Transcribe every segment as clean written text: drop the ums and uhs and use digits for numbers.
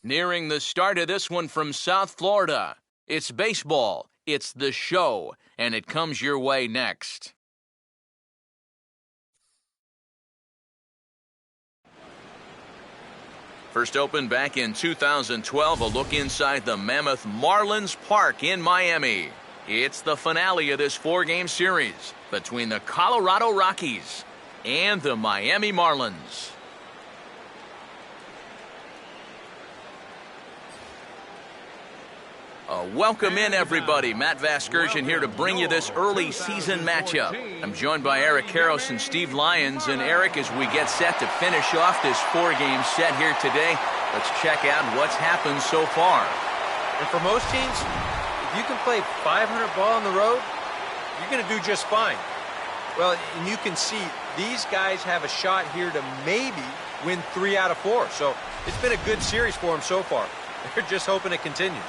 Nearing the start of this one from South Florida. It's baseball, it's the show, and it comes your way next. First opened back in 2012, a look inside the Mammoth Marlins Park in Miami. It's the finale of this four-game series between the Colorado Rockies and the Miami Marlins. Welcome in, everybody. Matt Vasgersian here to bring you this early season matchup. I'm joined by Eric Karros and Steve Lyons. And Eric, as we get set to finish off this four-game set here today, let's check out what's happened so far. And for most teams, if you can play 500 ball on the road, you're going to do just fine. Well, and you can see these guys have a shot here to maybe win 3 out of 4. So it's been a good series for them so far. They're just hoping it continues.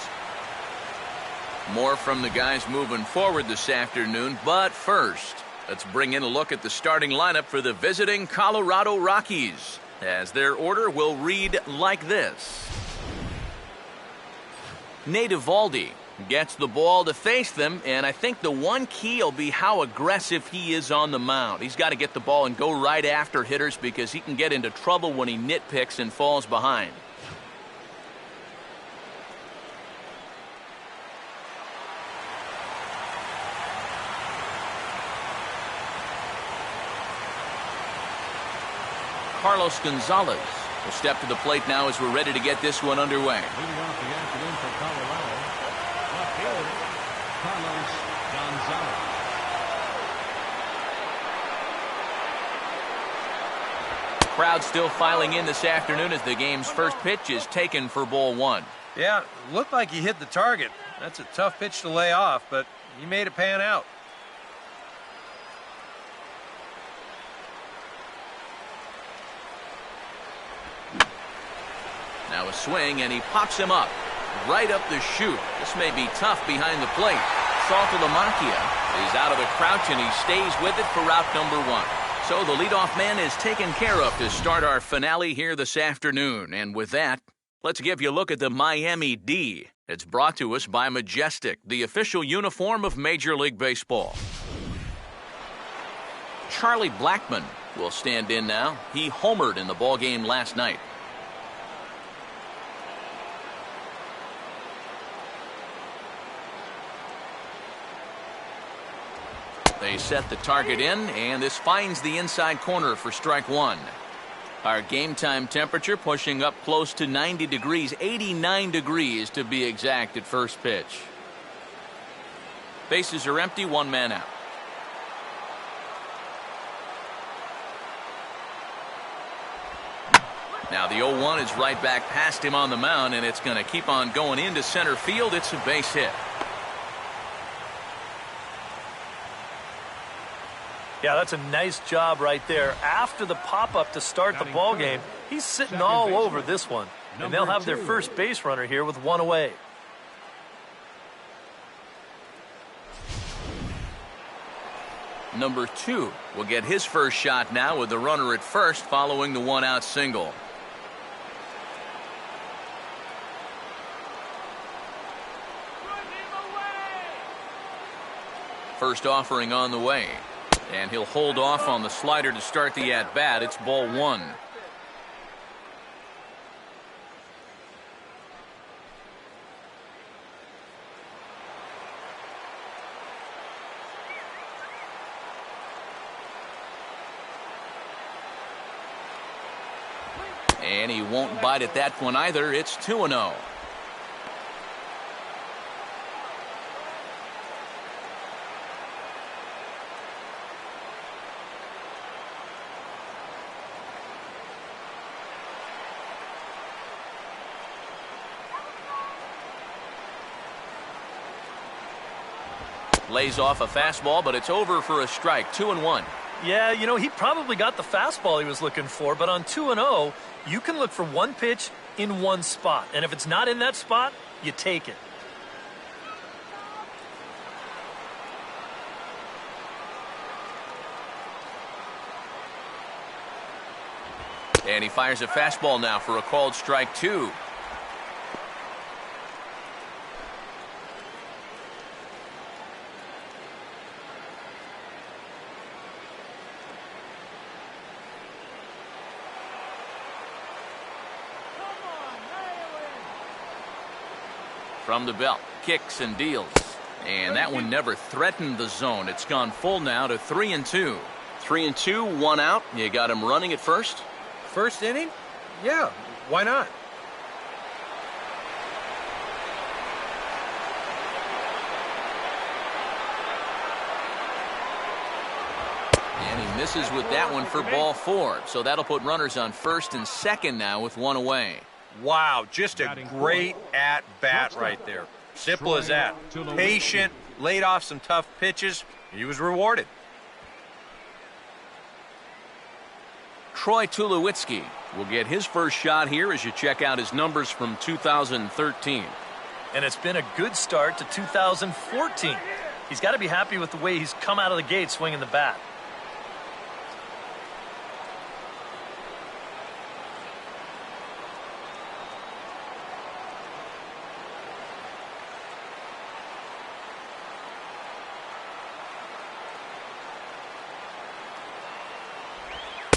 More from the guys moving forward this afternoon, but first, let's bring in a look at the starting lineup for the visiting Colorado Rockies, as their order will read like this. Nate Eovaldi gets the ball to face them, and I think the one key will be how aggressive he is on the mound. He's got to get the ball and go right after hitters because he can get into trouble when he nitpicks and falls behind. Carlos Gonzalez will step to the plate now as we're ready to get this one underway. Leading off the afternoon for Colorado, left fielder, Carlos Gonzalez. Crowd still filing in this afternoon as the game's first pitch is taken for ball one. Yeah, looked like he hit the target. That's a tough pitch to lay off, but he made it pan out. Now a swing, and he pops him up. Right up the chute. This may be tough behind the plate. Saltalamacchia is out of the crouch, and he stays with it for route number one. So the leadoff man is taken care of to start our finale here this afternoon. And with that, let's give you a look at the Miami D. It's brought to us by Majestic, the official uniform of Major League Baseball. Charlie Blackmon will stand in now. He homered in the ballgame last night. They set the target in, and this finds the inside corner for strike one. Our game time temperature pushing up close to 90 degrees, 89 degrees to be exact at first pitch. Bases are empty, one man out. Now the 0-1 is right back past him on the mound, and it's going to keep on going into center field. It's a base hit. Yeah, that's a nice job right there. After the pop-up to start the ball game, he's sitting all over this one. And they'll have their first base runner here with one away. Number 2 will get his first shot now with the runner at first following the one-out single. First offering on the way. And he'll hold off on the slider to start the at-bat. It's ball one. And he won't bite at that one either. It's 2-0. Lays off a fastball, but it's over for a strike. 2-1. Yeah, you know, he probably got the fastball he was looking for, but on 2-0, you can look for one pitch in one spot. And if it's not in that spot, you take it. And he fires a fastball now for a called strike 2. From the belt, kicks and deals. And that one never threatened the zone. It's gone full now to 3-2. 3-2, 1 out. You got him running at first? First inning? Yeah, why not? And he misses with that one for ball 4. So that'll put runners on first and second now with 1 away. Wow, just a great at-bat right there. Simple as that. Patient, laid off some tough pitches. He was rewarded. Troy Tulowitzki will get his first shot here as you check out his numbers from 2013. And it's been a good start to 2014. He's got to be happy with the way he's come out of the gate swinging the bat.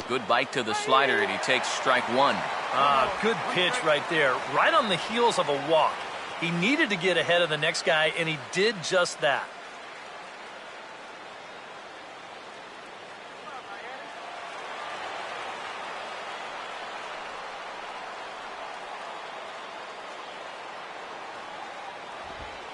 Good bite to the slider, and he takes strike 1. Good pitch right there. Right on the heels of a walk. He needed to get ahead of the next guy, and he did just that.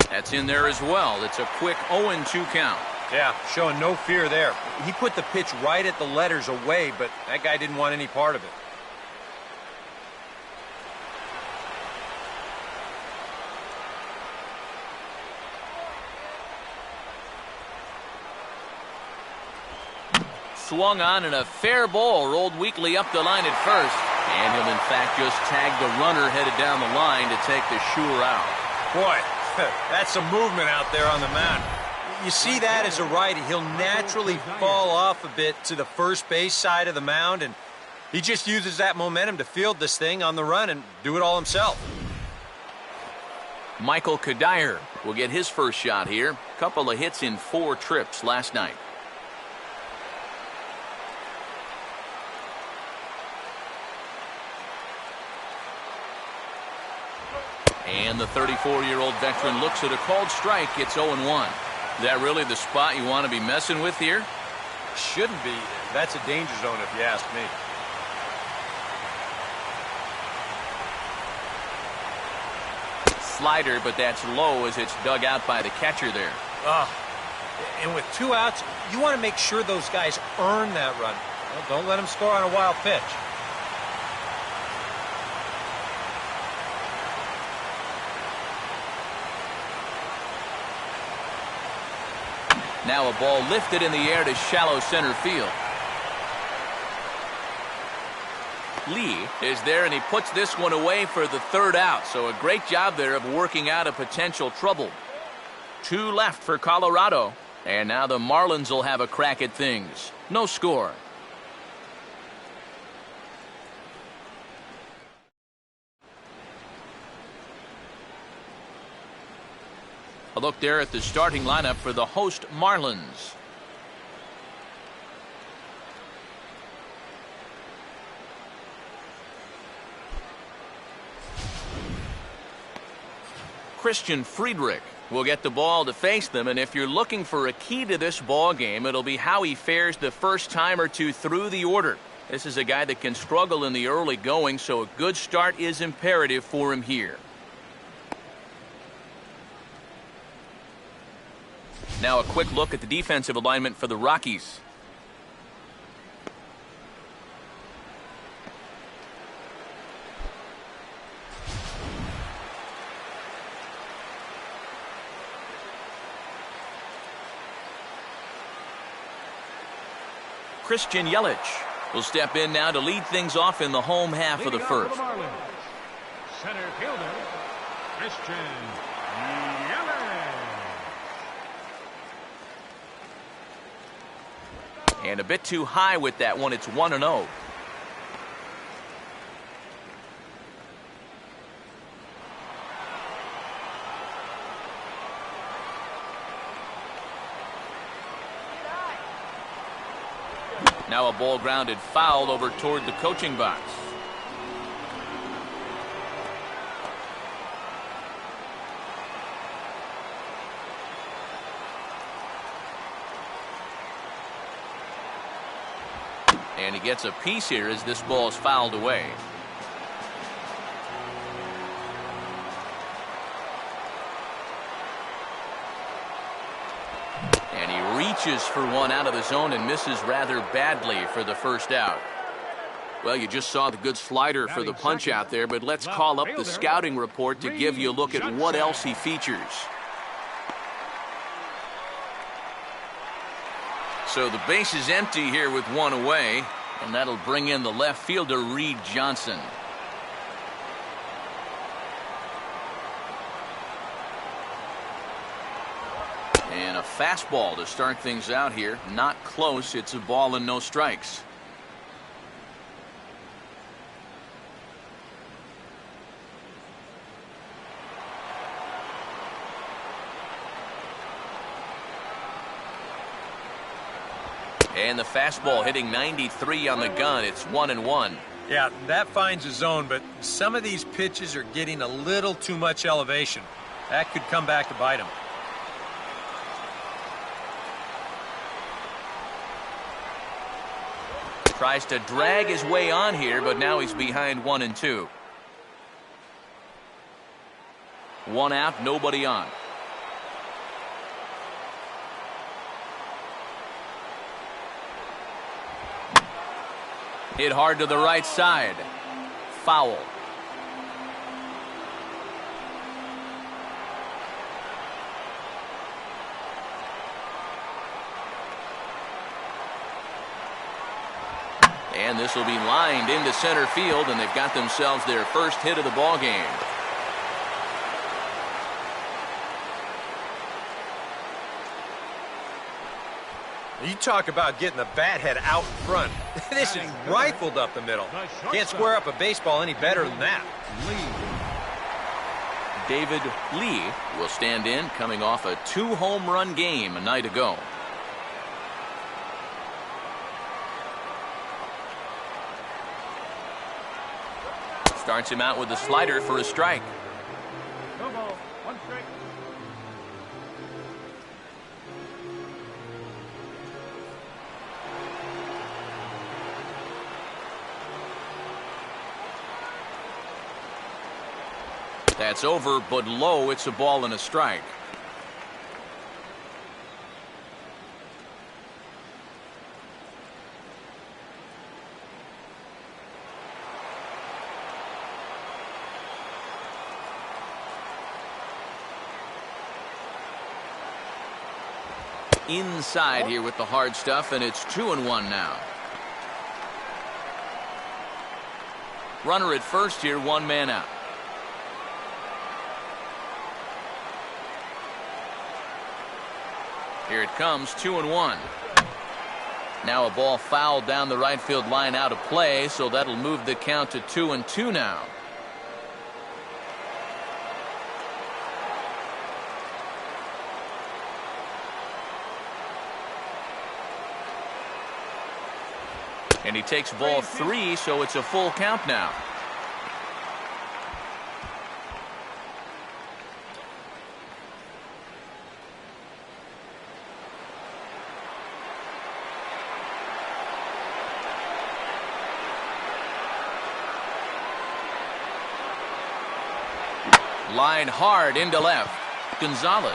That's in there as well. It's a quick 0-2 count. Yeah, showing no fear there. He put the pitch right at the letters away, but that guy didn't want any part of it. Swung on and a fair ball rolled weakly up the line at first. And he'll in fact just tag the runner headed down the line to take the sure out. Boy, that's some movement out there on the mound. You see that as a righty, he'll naturally fall off a bit to the first base side of the mound, and he just uses that momentum to field this thing on the run and do it all himself. Michael Kadire will get his first shot here. Couple of hits in 4 trips last night. And the 34-year-old veteran looks at a called strike. It's 0-1. Is that really the spot you want to be messing with here? Shouldn't be. That's a danger zone if you ask me. Slider, but that's low as it's dug out by the catcher there. And with 2 outs, you want to make sure those guys earn that run. Well, don't let them score on a wild pitch. Now a ball lifted in the air to shallow center field. Lee is there, and he puts this one away for the 3rd out. So a great job there of working out a potential trouble. 2 left for Colorado. And now the Marlins will have a crack at things. No score. A look there at the starting lineup for the host Marlins. Christian Friedrich will get the ball to face them, and if you're looking for a key to this ball game, it'll be how he fares the first time or two through the order. This is a guy that can struggle in the early going, so a good start is imperative for him here. Now a quick look at the defensive alignment for the Rockies. Christian Yelich will step in now to lead things off in the home half of the first. Center fielder, Christian Yelich. And a bit too high with that one. It's 1-0. Now a ball grounded foul over toward the coaching box. And he gets a piece here as this ball is fouled away. And he reaches for one out of the zone and misses rather badly for the first out. Well, you just saw the good slider for the punch out there, but let's call up the scouting report to give you a look at what else he features. So the base is empty here with one away, and that'll bring in the left fielder, Reed Johnson. And a fastball to start things out here. Not close. It's a ball and no strikes. And the fastball hitting 93 on the gun. It's 1-1. Yeah, that finds a zone, but some of these pitches are getting a little too much elevation. That could come back to bite him. Tries to drag his way on here, but now he's behind 1-2. One out, nobody on. Hit hard to the right side. Foul. And this will be lined into center field, and they've got themselves their first hit of the ball game. You talk about getting the bat head out front. This is rifled up the middle. Can't square up a baseball any better than that. David Lee will stand in, coming off a 2-home run game a night ago. Starts him out with a slider for a strike. No ball, 1 strike. That's over, but low. It's a ball and a strike. Inside here with the hard stuff, and it's 2-1 now. Runner at first here, 1 man out. Here it comes, 2-1. Now a ball fouled down the right field line out of play, so that'll move the count to 2-2 now. And he takes ball 3, so it's a full count now. Line hard into left. Gonzalez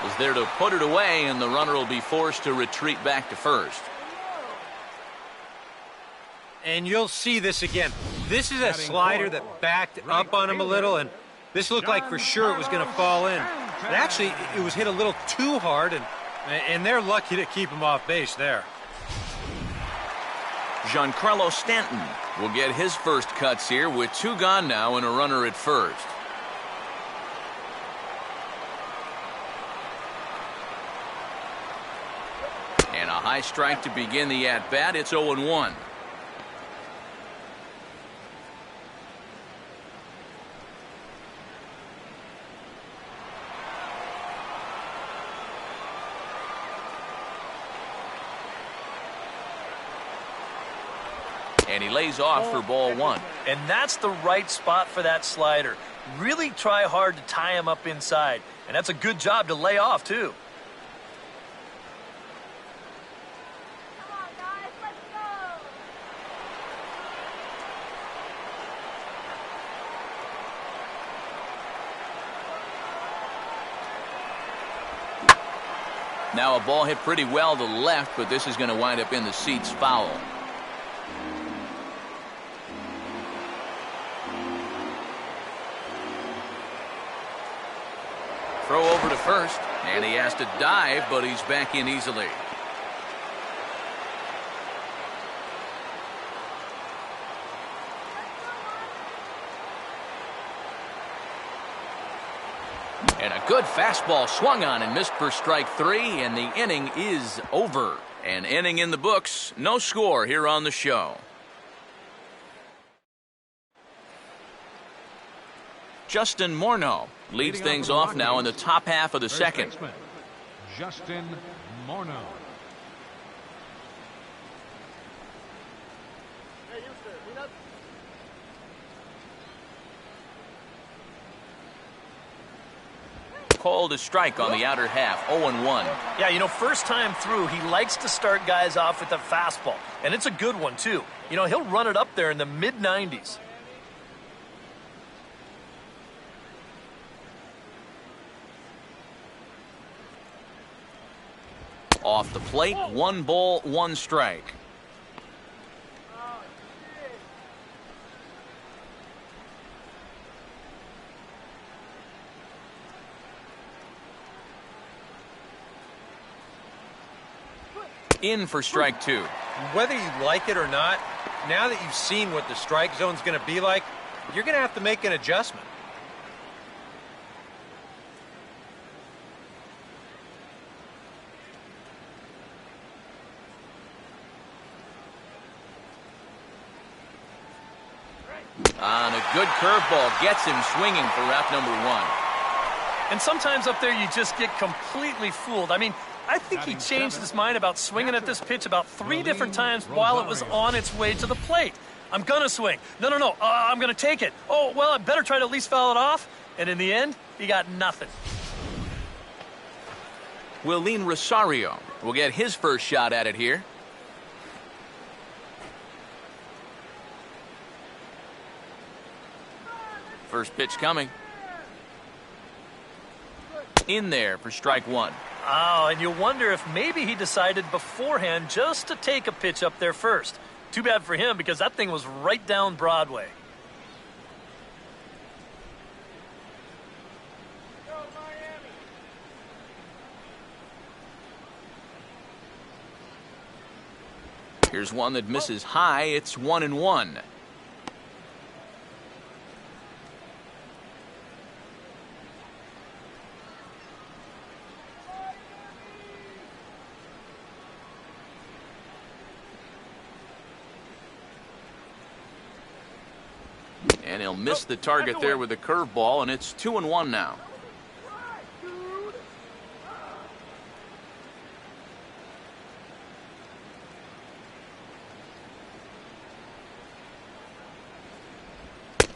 is there to put it away, and the runner will be forced to retreat back to first. And you'll see this again. This is a slider that backed up on him a little, and this looked like for sure it was going to fall in. But actually, it was hit a little too hard, and they're lucky to keep him off base there. Giancarlo Stanton will get his first cuts here with 2 gone now and a runner at first. And a high strike to begin the at-bat. It's 0-1. And he lays off for ball 1. And that's the right spot for that slider. Really try hard to tie him up inside. And that's a good job to lay off, too. Now a ball hit pretty well to left, but this is going to wind up in the seats foul. Throw over to first, and he has to dive, but he's back in easily. And a good fastball swung on and missed for strike 3, and the inning is over. An inning in the books, no score here on the show. Justin Morneau leads things off now in the top half of the second. Justin Morneau. Called a strike on the outer half, 0-1. Yeah, you know, first time through, he likes to start guys off with a fastball. And it's a good one, too. You know, he'll run it up there in the mid-90s. Off the plate, 1 ball, 1 strike. In for strike 2. Whether you like it or not, now that you've seen what the strike zone's going to be like, you're going to have to make an adjustment. On a good curveball, gets him swinging for route number 1. And sometimes up there you just get completely fooled. I mean, I think he changed his mind about swinging at this pitch about 3 different times while it was on its way to the plate. I'm going to swing. No. I'm going to take it. Oh, well, I better try to at least foul it off. And in the end, he got nothing. Willeen Rosario will get his first shot at it here. First pitch coming. In there for strike 1. Oh, and you wonder if maybe he decided beforehand just to take a pitch up there first. Too bad for him because that thing was right down Broadway. Here's one that misses high. It's 1-1. And he'll miss the target there with a curveball, and it's 2-1 now.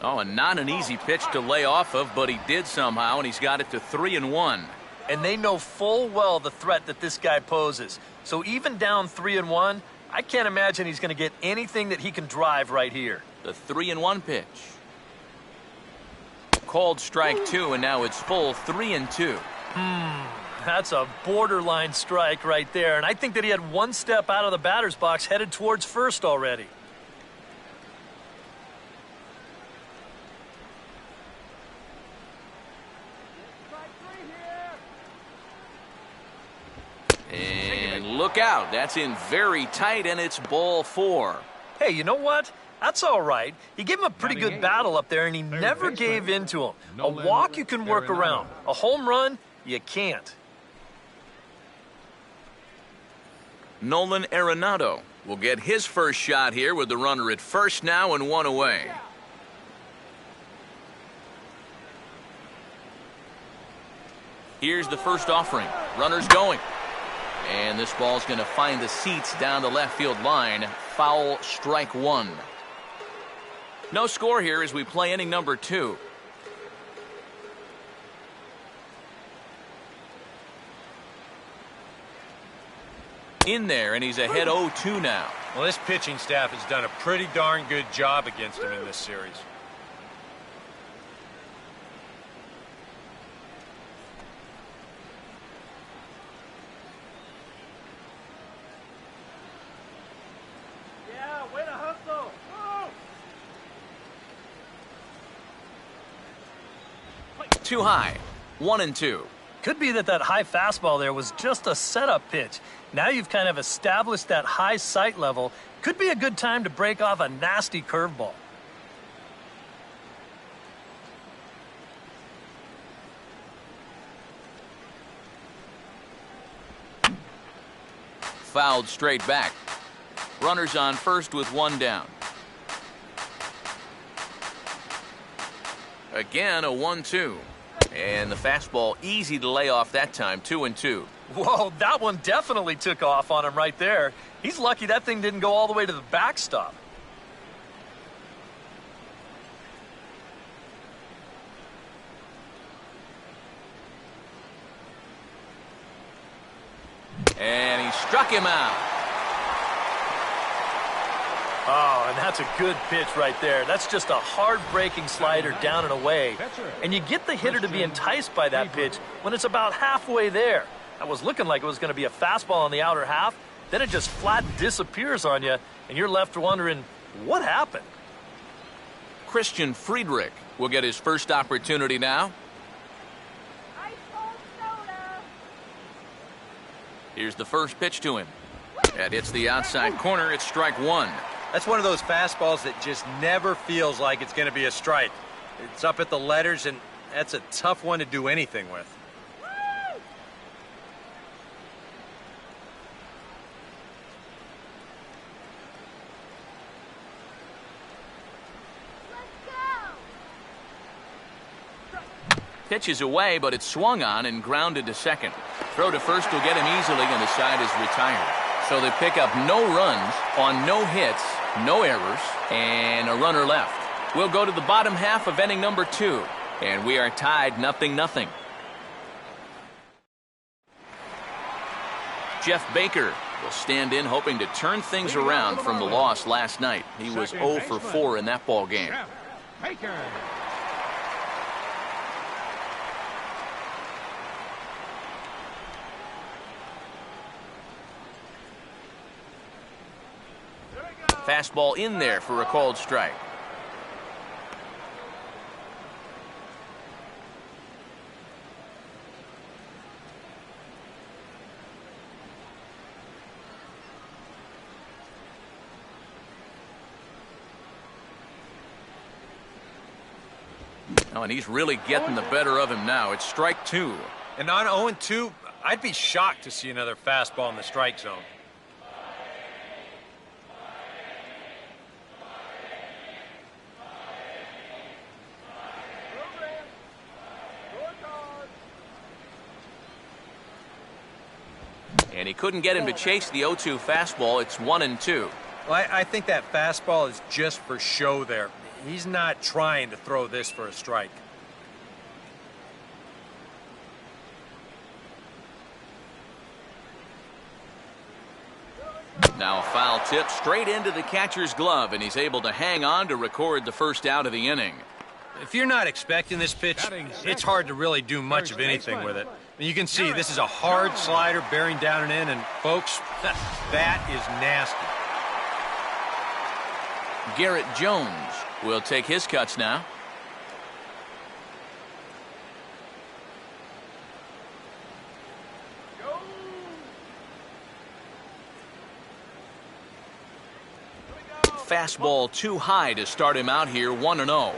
Oh, and not an easy pitch to lay off of, but he did somehow, and he's got it to 3-1. And they know full well the threat that this guy poses. So even down 3-1, I can't imagine he's going to get anything that he can drive right here. The 3-1 pitch. Called strike 2, and now it's full 3-2. That's a borderline strike right there. And I think that he had 1 step out of the batter's box headed towards first already. And look out. That's in very tight, and it's ball 4. Hey, you know what? That's all right. He gave him a pretty good battle up there, and he never gave in to him. A walk you can work around. A home run, you can't. Nolan Arenado will get his first shot here with the runner at first now and 1 away. Here's the first offering. Runner's going. And this ball's going to find the seats down the left field line. Foul, strike 1. No score here as we play inning number 2. In there, and he's ahead 0-2 now. Well, this pitching staff has done a pretty darn good job against him in this series. too high. 1-2. Could be that high fastball there was just a setup pitch. Now you've kind of established that high sight level. Could be a good time to break off a nasty curveball. Fouled straight back. Runners on first with one down. Again, a 1-2. And the fastball easy to lay off that time, 2-2. Whoa, that one definitely took off on him right there. He's lucky that thing didn't go all the way to the backstop. And he struck him out. Oh, and that's a good pitch right there. That's just a hard-breaking slider down and away. And you get the hitter to be enticed by that pitch when it's about halfway there. That was looking like it was going to be a fastball on the outer half. Then it just flat disappears on you, and you're left wondering, what happened? Christian Friedrich will get his first opportunity now. Here's the first pitch to him. And it's the outside corner. It's strike one. That's one of those fastballs that just never feels like it's going to be a strike. It's up at the letters, and that's a tough one to do anything with. Pitch is away, but it's swung on and grounded to second. Throw to first will get him easily, and the side is retired. So they pick up no runs on no hits, no errors, and a runner left. We'll go to the bottom half of inning number 2, and we are tied 0-0. Jeff Baker will stand in, hoping to turn things around from the loss last night. He was 0 for 4 in that ball game. Baker. Fastball in there for a called strike. Oh, and he's really getting the better of him now. It's strike 2. And on 0-2, I'd be shocked to see another fastball in the strike zone. And he couldn't get him to chase the 0-2 fastball. It's 1-2. Well, I think that fastball is just for show there. He's not trying to throw this for a strike. Now a foul tip straight into the catcher's glove, and he's able to hang on to record the first out of the inning. If you're not expecting this pitch, it's hard to really do much of anything with it. And you can see this is a hard slider bearing down and in, and folks, that is nasty. Garrett Jones will take his cuts now. Fastball too high to start him out here, 1-0.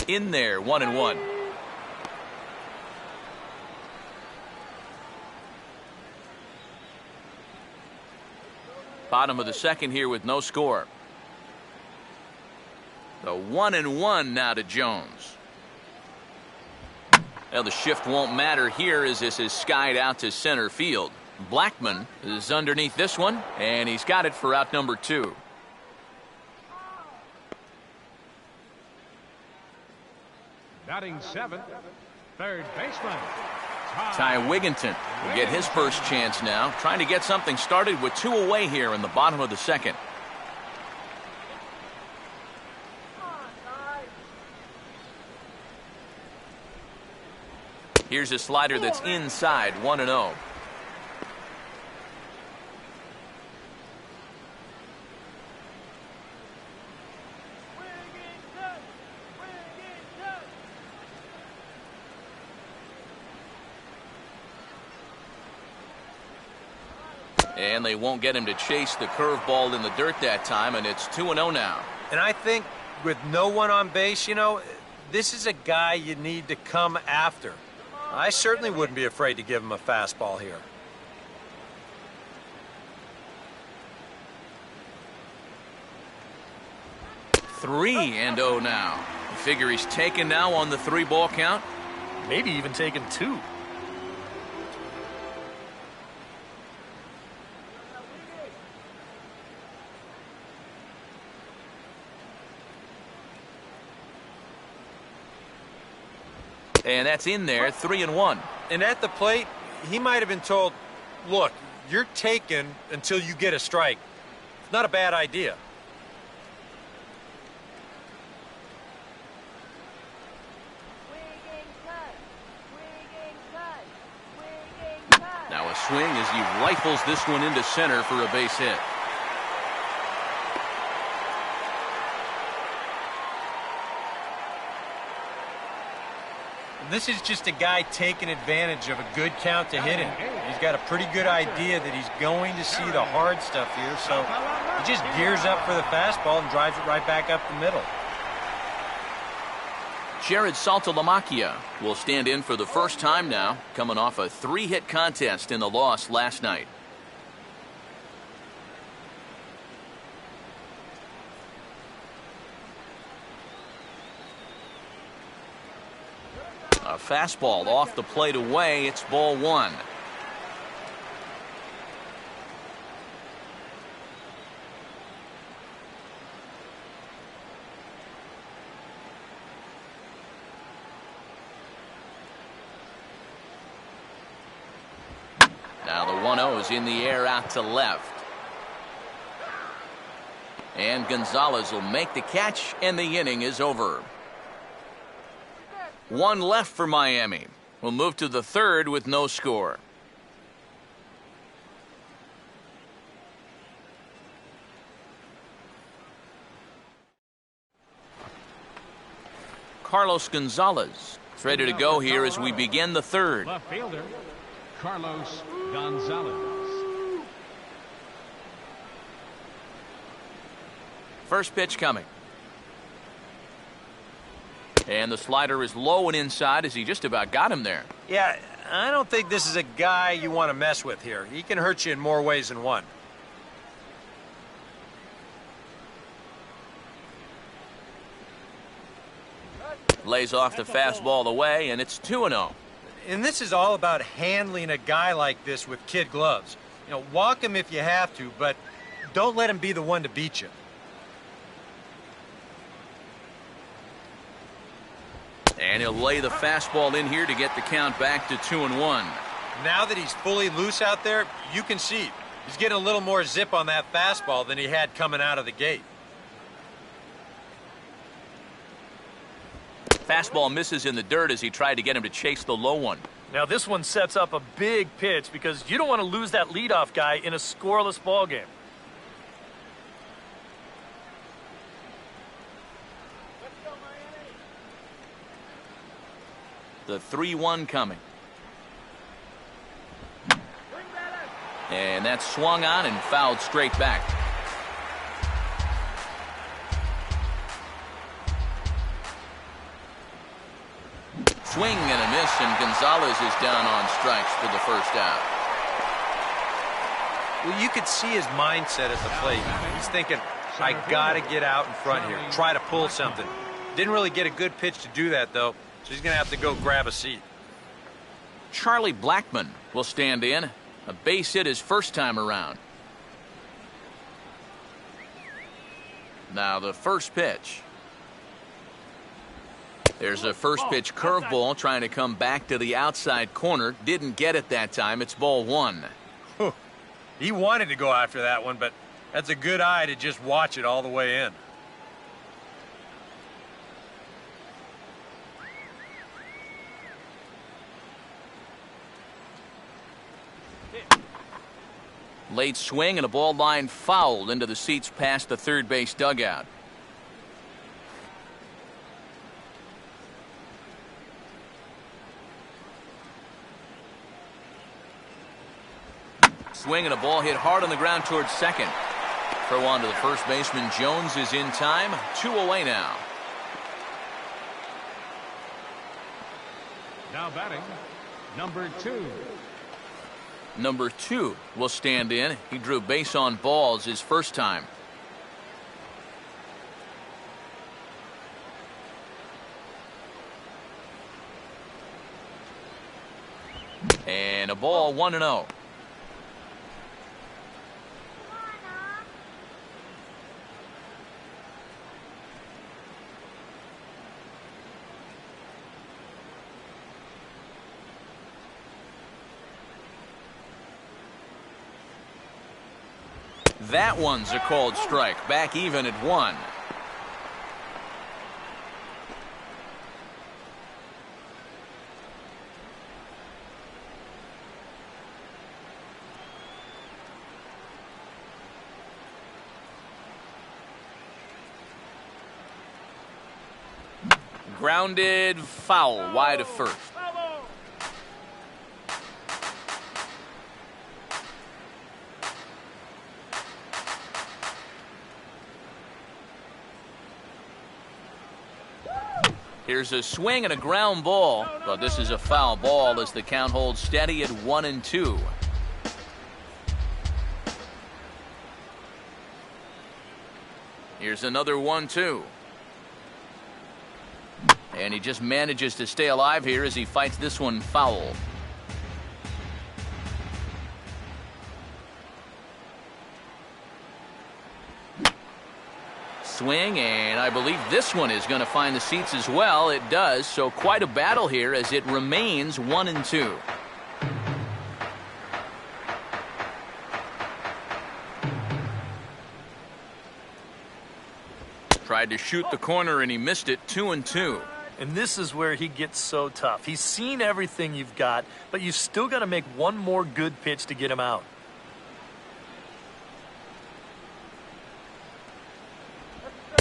In there, 1-1. Bottom of the second here with no score. The 1-1 now to Jones. Well, the shift won't matter here as this is skied out to center field. Blackman is underneath this one, and he's got it for out number 2. Batting 7th, third baseman. Ty Wigginton will get his first chance now, trying to get something started with 2 away here in the bottom of the second. Here's a slider that's inside, 1-0. And they won't get him to chase the curveball in the dirt that time, and it's 2-0 now. And I think with no one on base, you know, this is a guy you need to come after. I certainly wouldn't be afraid to give him a fastball here. Three and 0 now. You figure he's taken now on the 3-ball count? Maybe even taken 2. And that's in there, 3-1. And at the plate, he might have been told, look, you're taken until you get a strike. It's not a bad idea. Now a swing as he rifles this one into center for a base hit. This is just a guy taking advantage of a good count to hit him. He's got a pretty good idea that he's going to see the hard stuff here, so he just gears up for the fastball and drives it right back up the middle. Jared Saltalamacchia will stand in for the first time now, coming off a 3-hit contest in the loss last night. A fastball off the plate away. It's ball 1. Now the 1-0 is in the air out to left. And Gonzalez will make the catch, and the inning is over. 1 left for Miami. We'll move to the 3rd with no score. Carlos Gonzalez is ready to go here as we begin the 3rd. Left fielder, Carlos Gonzalez. First pitch coming. And the slider is low and inside as he just about got him there. Yeah, I don't think this is a guy you want to mess with here. He can hurt you in more ways than one. Lays off the fastball away, and it's 2-0. And this is all about handling a guy like this with kid gloves. You know, walk him if you have to, but don't let him be the one to beat you. And he'll lay the fastball in here to get the count back to 2-1. Now that he's fully loose out there, you can see he's getting a little more zip on that fastball than he had coming out of the gate. Fastball misses in the dirt as he tried to get him to chase the low one. Now this one sets up a big pitch because you don't want to lose that leadoff guy in a scoreless ball game. The 3-1 coming. And that's swung on and fouled straight back. Swing and a miss, and Gonzalez is down on strikes for the first out. Well, you could see his mindset at the plate. He's thinking, I got to get out in front here, try to pull something. Didn't really get a good pitch to do that, though. So he's going to have to go grab a seat. Charlie Blackmon will stand in. A base hit his first time around. Now the first pitch. There's a first pitch curveball trying to come back to the outside corner. Didn't get it that time. It's ball 1. He wanted to go after that one, but that's a good eye to just watch it all the way in. Late swing and a ball line fouled into the seats past the third base dugout. Swing and a ball hit hard on the ground towards second. Throw on to the first baseman. Jones is in time. 2 away now. Now batting, number 2. Number 2 will stand in. He drew base on balls his first time. And a ball, 1-0. That one's a called strike. Back even at 1. Grounded foul wide of first. Here's a swing and a ground ball, but this is a foul ball as the count holds steady at 1-2. Here's another 1-2. And he just manages to stay alive here as he fights this one foul. Swing, and I believe this one is going to find the seats as well. It does, so quite a battle here as it remains 1-2. Tried to shoot the corner and he missed it. 2-2. And this is where he gets so tough. He's seen everything you've got, but you've still got to make one more good pitch to get him out.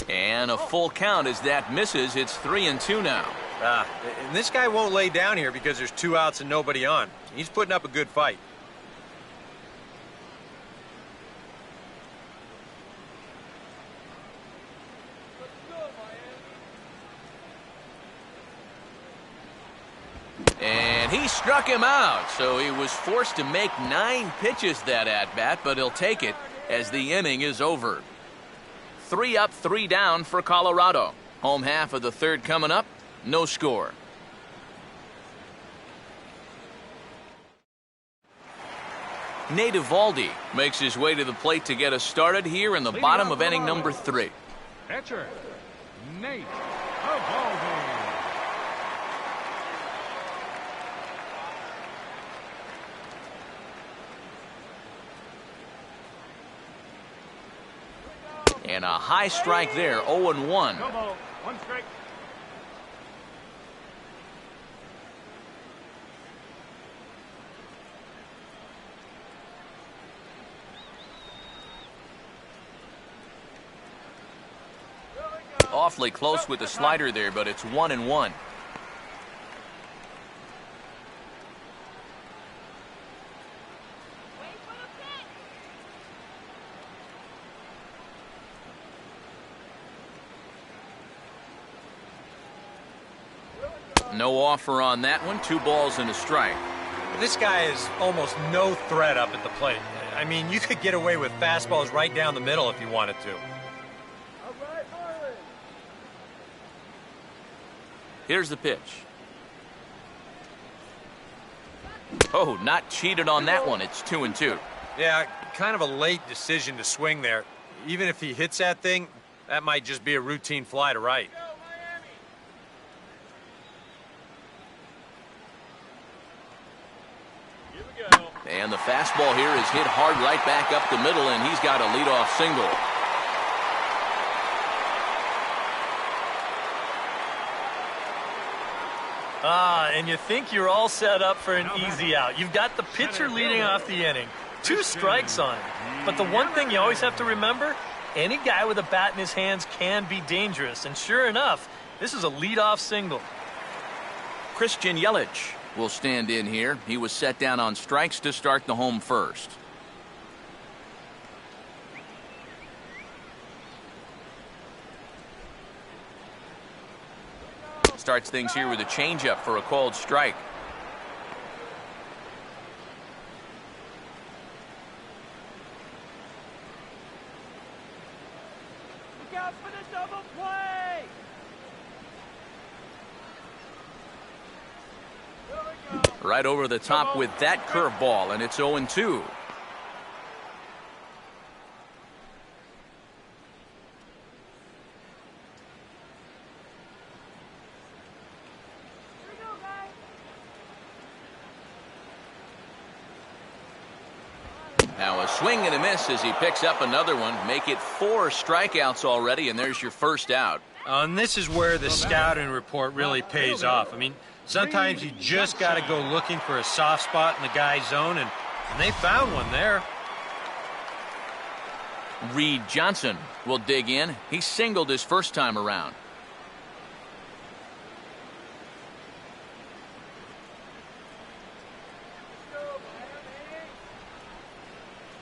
And a full count as that misses. It's 3-2 now. And this guy won't lay down here because there's 2 outs and nobody on. He's putting up a good fight. And he struck him out, so he was forced to make 9 pitches that at-bat, but he'll take it as the inning is over. 3 up, 3 down for Colorado. Home half of the third coming up. No score. Nate Eovaldi makes his way to the plate to get us started here in the bottom of inning number 3. Catcher, Nate Eovaldi. And a high strike there, 0-1. No ball, 1 strike. Awfully close with the slider there, but it's 1-1. No offer on that one. 2 balls and a strike. This guy is almost no threat up at the plate. I mean, you could get away with fastballs right down the middle if you wanted to. Here's the pitch. Oh, not cheated on that one. It's 2-2. Yeah, kind of a late decision to swing there. Even if he hits that thing, that might just be a routine fly to right. And the fastball here is hit hard right back up the middle, and he's got a leadoff single. And you think you're all set up for an easy out. You've got the pitcher leading off the inning. 2 strikes on him. But the one thing you always have to remember, any guy with a bat in his hands can be dangerous. And sure enough, this is a leadoff single. Christian Yelich will stand in here. He was set down on strikes to start the home first. Starts things here with a changeup for a called strike. Look out for the double play! Right over the top with that curveball, and it's 0-2. Now a swing and a miss as he picks up another one. Make it 4 strikeouts already, and there's your first out. And this is where the scouting report really pays off. I mean, sometimes you just got to go looking for a soft spot in the guy's zone, and they found one there. Reed Johnson will dig in. He singled his first time around.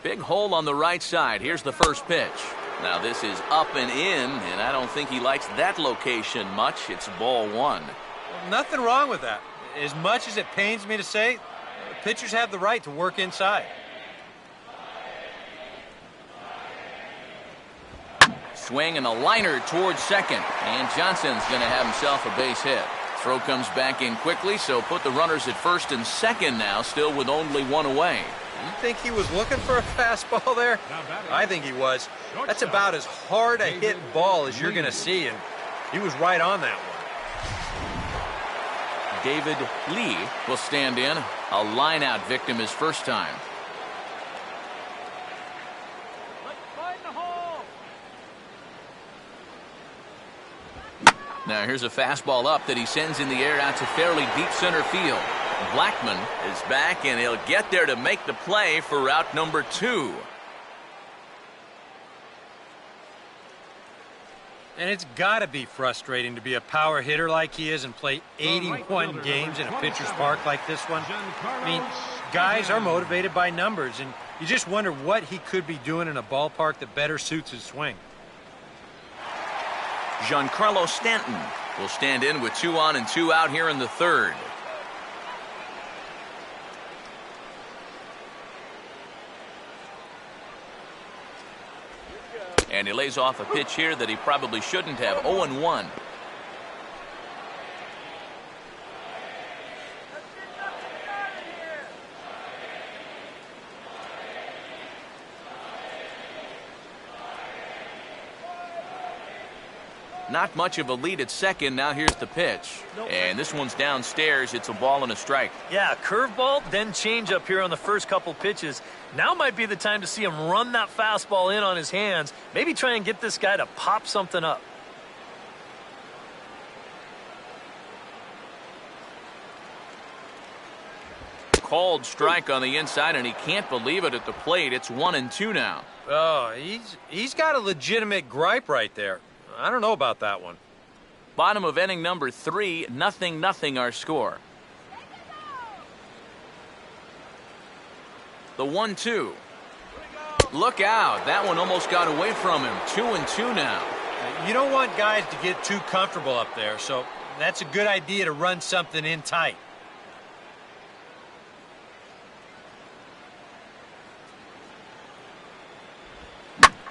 Big hole on the right side. Here's the first pitch. Now this is up and in, and I don't think he likes that location much. It's ball 1. Well, nothing wrong with that. As much as it pains me to say, pitchers have the right to work inside. Swing and a liner towards second, and Johnson's going to have himself a base hit. Throw comes back in quickly, so put the runners at first and second now, still with only 1 away. You think he was looking for a fastball there? I think he was. That's about as hard a hit ball as you're going to see, and he was right on that one. David Lee will stand in. A line-out victim his first time. Now here's a fastball up that he sends in the air out to fairly deep center field. Blackman is back, and he'll get there to make the play for route number 2. And it's got to be frustrating to be a power hitter like he is and play 81 games in a pitcher's park like this one. I mean, guys are motivated by numbers, and you just wonder what he could be doing in a ballpark that better suits his swing. Giancarlo Stanton will stand in with 2 on and 2 out here in the 3rd. And he lays off a pitch here that he probably shouldn't have. 0-1. Not much of a lead at second. Now here's the pitch. And this one's downstairs. It's a ball and a strike. Yeah, curveball, then change up here on the first couple pitches. Now might be the time to see him run that fastball in on his hands. Maybe try and get this guy to pop something up. Called strike on the inside, and he can't believe it at the plate. It's 1-2 now. Oh, he's got a legitimate gripe right there. I don't know about that one. Bottom of inning number 3, 0-0 our score. The 1-2. Look out. That one almost got away from him. 2-2 now. You don't want guys to get too comfortable up there, so that's a good idea to run something in tight.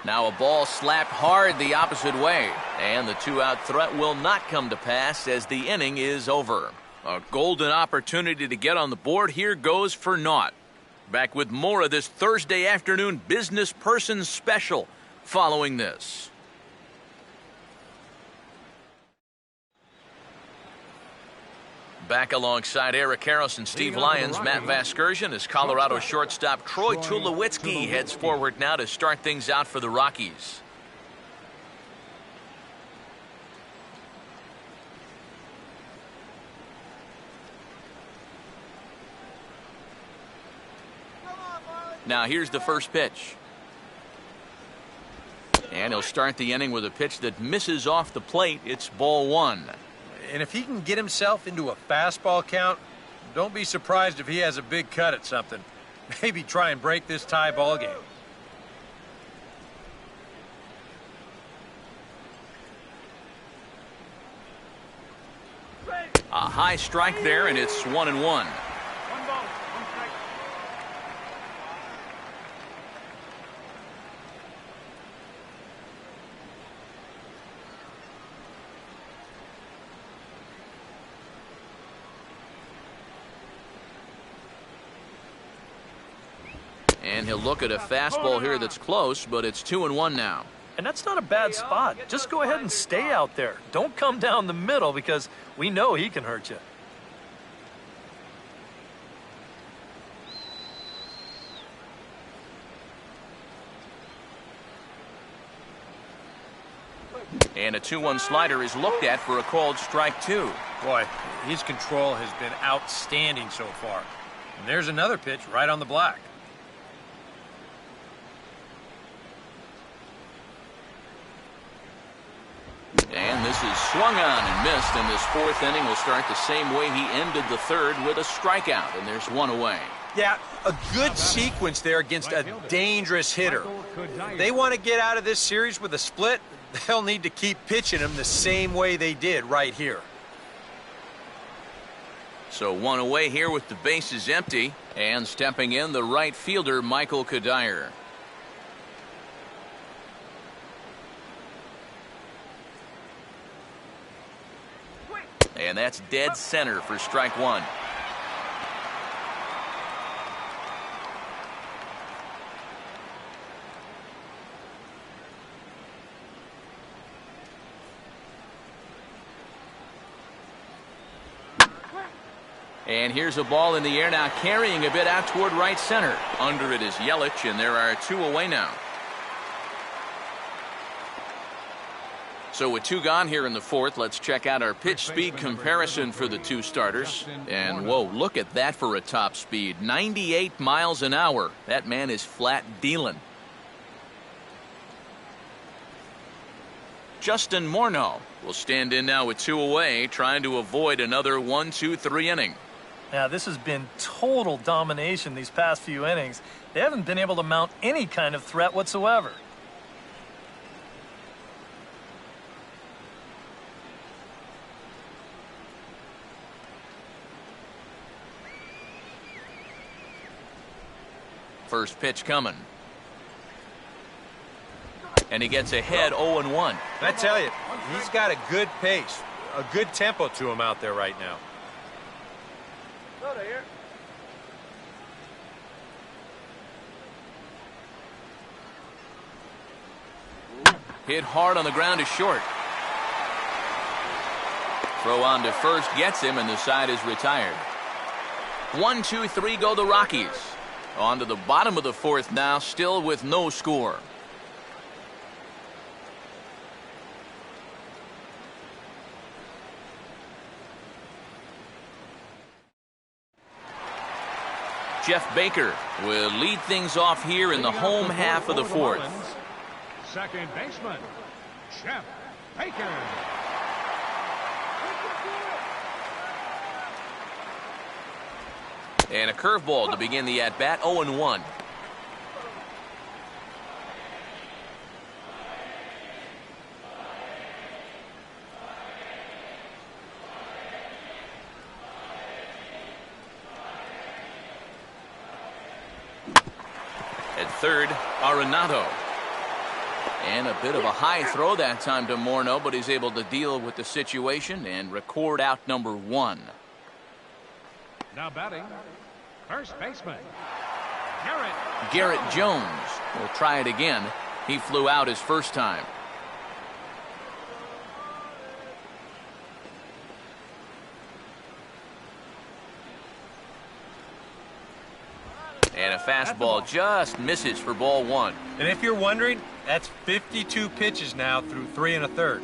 Now a ball slapped hard the opposite way, and the 2-out threat will not come to pass as the inning is over. A golden opportunity to get on the board here goes for naught. Back with more of this Thursday afternoon business person special following this. Back alongside Eric Harris and Steve Lyons, Matt Vasgersian, as Colorado shortstop Troy Tulowitzki heads forward now to start things out for the Rockies. Now here's the first pitch. And he'll start the inning with a pitch that misses off the plate. It's ball one. And if he can get himself into a fastball count, don't be surprised if he has a big cut at something. Maybe try and break this tie ball game. A high strike there, and it's 1-1. One ball, one strike. And he'll look at a fastball here that's close, but it's 2-1 now. And that's not a bad spot. Just go ahead and stay out there. Don't come down the middle because we know he can hurt you. And a 2-1 slider is looked at for a called strike two. Boy, his control has been outstanding so far. And there's another pitch right on the black. And this is swung on and missed, and this fourth inning will start the same way he ended the third with a strikeout, and there's one away. Yeah, a good sequence there against a dangerous hitter. If they want to get out of this series with a split, they'll need to keep pitching him the same way they did right here. So one away here with the bases empty, and stepping in the right fielder, Michael Kadire. And that's dead center for strike one. And here's a ball in the air now, carrying a bit out toward right center. Under it is Yelich, and there are two away now. So with two gone here in the fourth, let's check out our pitch speed comparison for the two starters. And whoa, look at that for a top speed. 98 miles an hour. That man is flat dealing. Justin Morneau will stand in now with two away, trying to avoid another 1-2-3 inning. Yeah, this has been total domination these past few innings. They haven't been able to mount any kind of threat whatsoever. First pitch coming. And he gets ahead 0-1. I tell you, he's got a good pace, a good tempo to him out there right now. Hit hard on the ground to short. Throw on to first gets him, and the side is retired. 1-2-3 go the Rockies. On to the bottom of the fourth now, still with no score. Jeff Baker will lead things off here in the home half of the fourth. Second baseman, Jeff Baker. And a curveball to begin the at-bat, 0-1. At third, Arenado. And a bit of a high throw that time to Morneau, but he's able to deal with the situation and record out number one. Now batting, first baseman, Garrett Jones will try it again. He flew out his first time. And a fastball just misses for ball one. And if you're wondering, that's 52 pitches now through 3 1/3.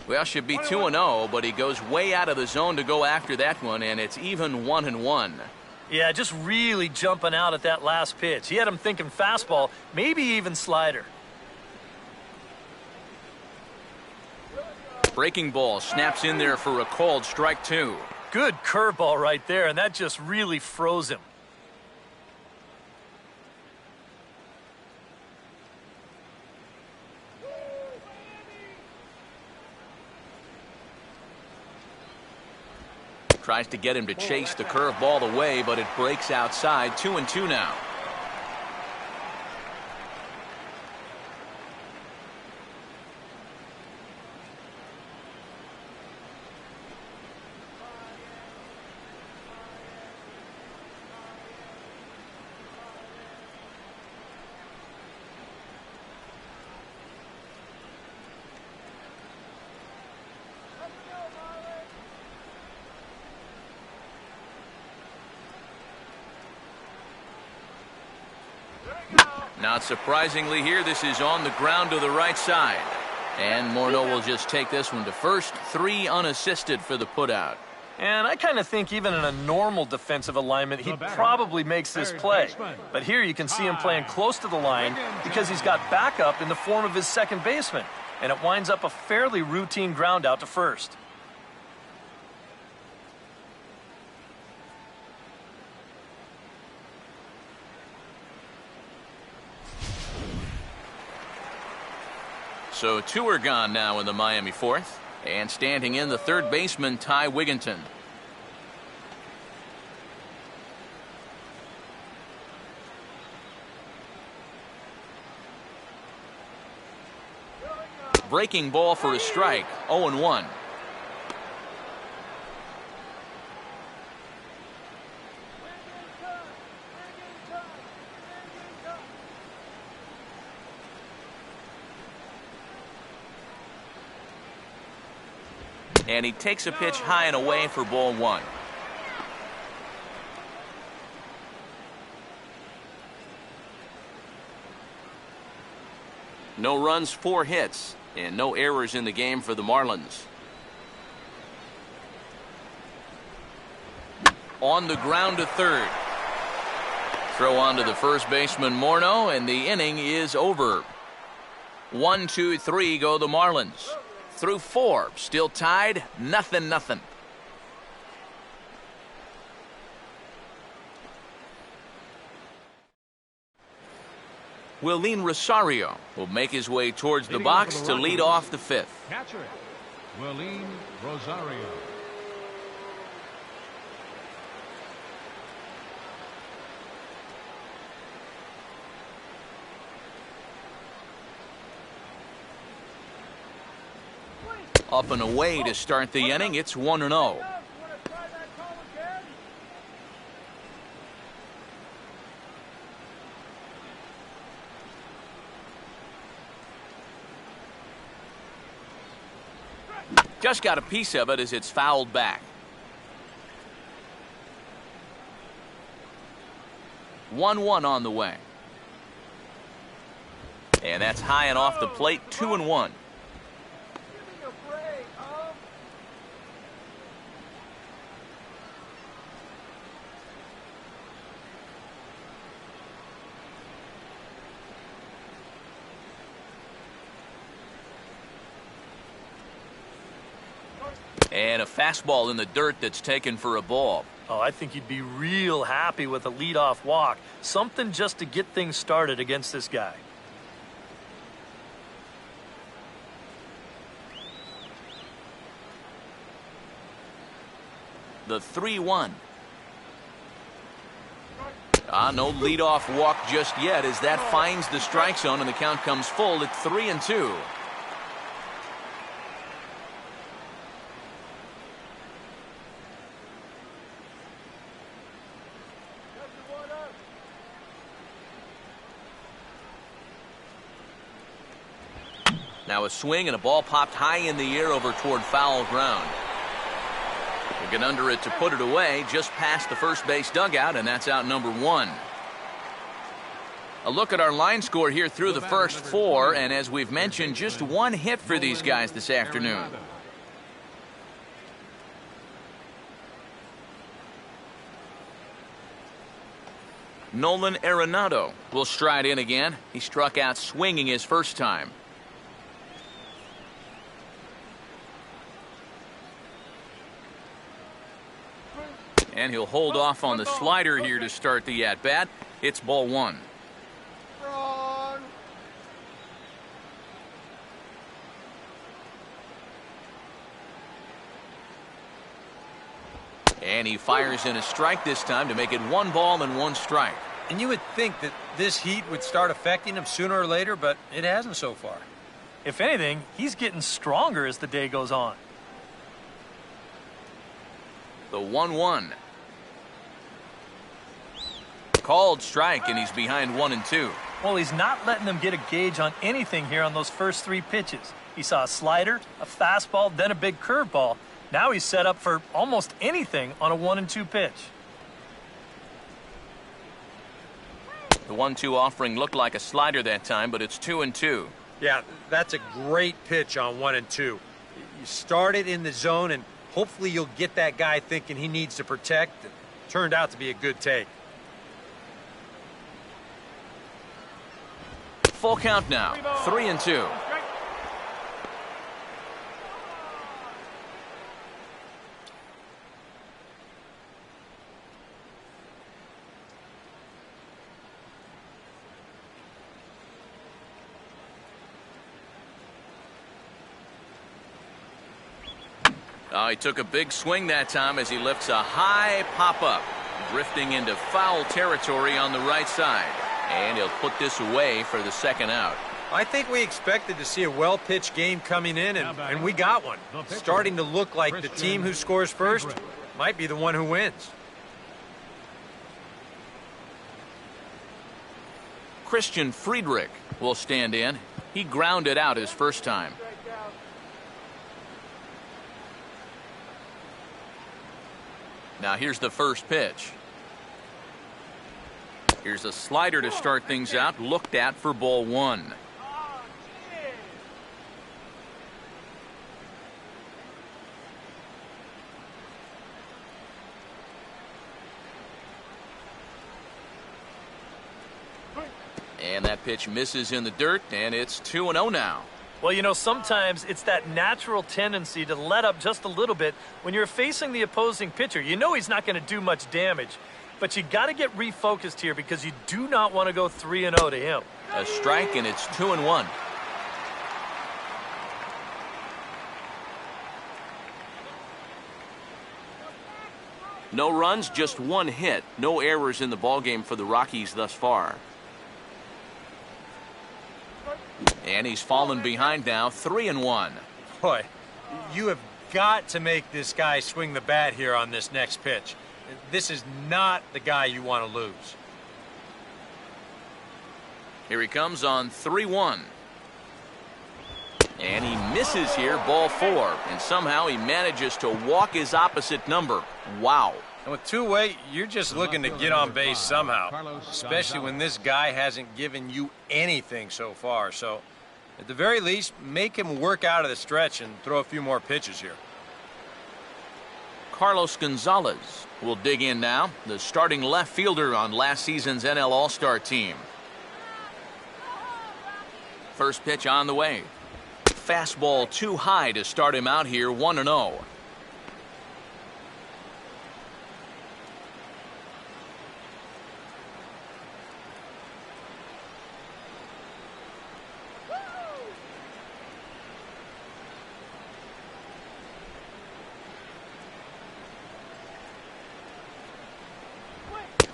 Well, should be 2-0, but he goes way out of the zone to go after that one, and it's even 1-1. Yeah, just really jumping out at that last pitch. He had him thinking fastball, maybe even slider. Breaking ball snaps in there for a called strike 2. Good curveball right there, and that just really froze him. Tries to get him to chase the curveball away, but it breaks outside. 2-2 now. Not surprisingly here, this is on the ground to the right side. And Morneau will just take this one to first. 3 unassisted for the putout. And I kind of think even in a normal defensive alignment, he probably makes this play. But here you can see him playing close to the line because he's got backup in the form of his second baseman. And it winds up a fairly routine ground out to first. So 2 are gone now in the Miami fourth. And standing in, the third baseman, Ty Wigginton. Breaking ball for a strike. 0-1. And he takes a pitch high and away for ball 1. No runs, 4 hits, and no errors in the game for the Marlins. On the ground to third. Throw on to the first baseman, Morneau, and the inning is over. 1, 2, 3 go the Marlins. Through 4, still tied, 0-0. Willeen Rosario will make his way towards the box to lead off the 5th. Catcher, Willeen Rosario. Up and away to start the inning. It's 1-0. Just got a piece of it as it's fouled back. 1-1 on the way. And that's high and off the plate. 2-1. And a fastball in the dirt that's taken for a ball. Oh, I think he'd be real happy with a leadoff walk. Something just to get things started against this guy. The 3-1. No leadoff walk just yet as that finds the strike zone and the count comes full at 3-2. Now a swing and a ball popped high in the air over toward foul ground. We'll get under it to put it away just past the first base dugout, and that's out number 1. A look at our line score here through the first 4, and as we've mentioned, just 1 hit for these guys this afternoon. Nolan Arenado will stride in again. He struck out swinging his first time. And he'll hold off on the slider here to start the at-bat. It's ball one. And he fires in a strike this time to make it 1 ball and 1 strike. And you would think that this heat would start affecting him sooner or later, but it hasn't so far. If anything, he's getting stronger as the day goes on. The 1-1. Called strike, and he's behind 1-2. Well, he's not letting them get a gauge on anything here on those first 3 pitches. He saw a slider, a fastball, then a big curveball. Now he's set up for almost anything on a 1-2 pitch. The 1-2 offering looked like a slider that time, but it's 2-2. Yeah, that's a great pitch on 1-2. You start it in the zone, and hopefully you'll get that guy thinking he needs to protect. It turned out to be a good take. Full count now, 3-2. He took a big swing that time as he lifts a high pop-up, drifting into foul territory on the right side. And he'll put this away for the second out. I think we expected to see a well-pitched game coming in, and we got one. Starting to look like the team who scores first might be the one who wins. Christian Friedrich will stand in. He grounded out his first time. Now here's the first pitch. Here's a slider to start things out, looked at for ball 1. And that pitch misses in the dirt, and it's 2-0 now. Well, you know, sometimes it's that natural tendency to let up just a little bit when you're facing the opposing pitcher. You know he's not going to do much damage, but you got to get refocused here because you do not want to go 3-0 to him. A strike, and it's 2-1. No runs, just 1 hit. No errors in the ballgame for the Rockies thus far. And he's fallen behind now, 3-1. Boy, you have got to make this guy swing the bat here on this next pitch. This is not the guy you want to lose. Here he comes on 3-1. And he misses here, ball 4. And somehow he manages to walk his opposite number. Wow. And with two-way, you're just looking to get on base somehow, especially when this guy hasn't given you anything so far. So, at the very least, make him work out of the stretch and throw a few more pitches here. Carlos Gonzalez will dig in now, the starting left fielder on last season's NL All-Star team. First pitch on the way. Fastball too high to start him out here, 1-0.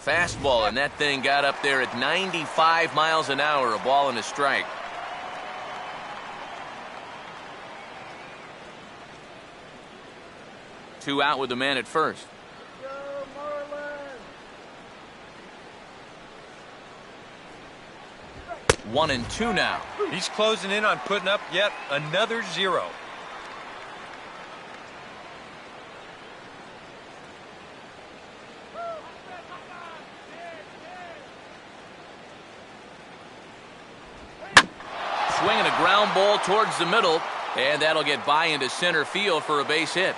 Fastball, and that thing got up there at 95 miles an hour, a ball and a strike. Two out with the man at first. 1-2 now. He's closing in on putting up yet another 0. Swinging a ground ball towards the middle, and that'll get by into center field for a base hit.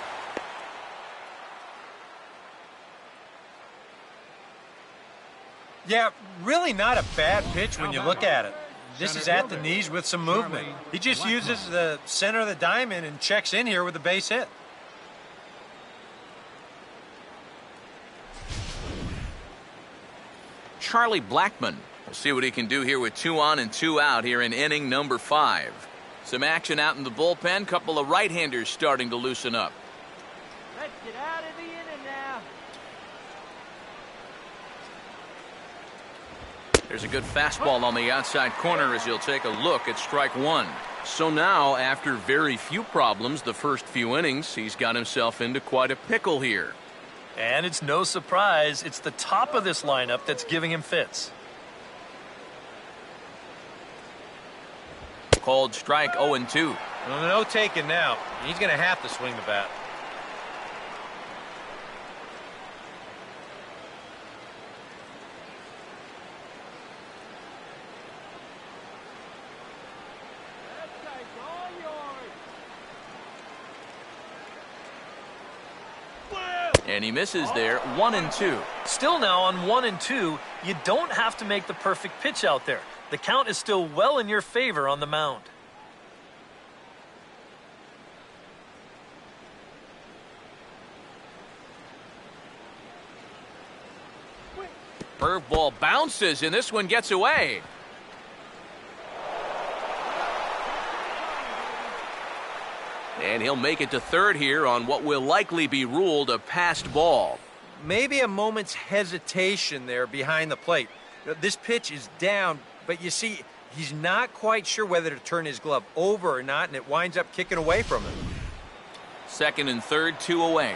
Yeah, really not a bad pitch when you look at it. This is at the knees with some movement. He just uses the center of the diamond and checks in here with a base hit. Charlie Blackmon. We'll see what he can do here with 2 on and 2 out here in inning number 5. Some action out in the bullpen. Couple of right-handers starting to loosen up. Let's get out of the inning now. There's a good fastball on the outside corner as he'll take a look at strike 1. So now, after very few problems the first few innings, he's got himself into quite a pickle here. And it's no surprise, it's the top of this lineup that's giving him fits. Called strike 0-2. Well, no taking now. He's going to have to swing the bat. And he misses there, 1-2. Still now on 1-2, you don't have to make the perfect pitch out there. The count is still well in your favor on the mound. Curveball bounces, and this one gets away. And he'll make it to third here on what will likely be ruled a passed ball. Maybe a moment's hesitation there behind the plate. This pitch is down, but you see, he's not quite sure whether to turn his glove over or not, and it winds up kicking away from him. Second and third, 2 away.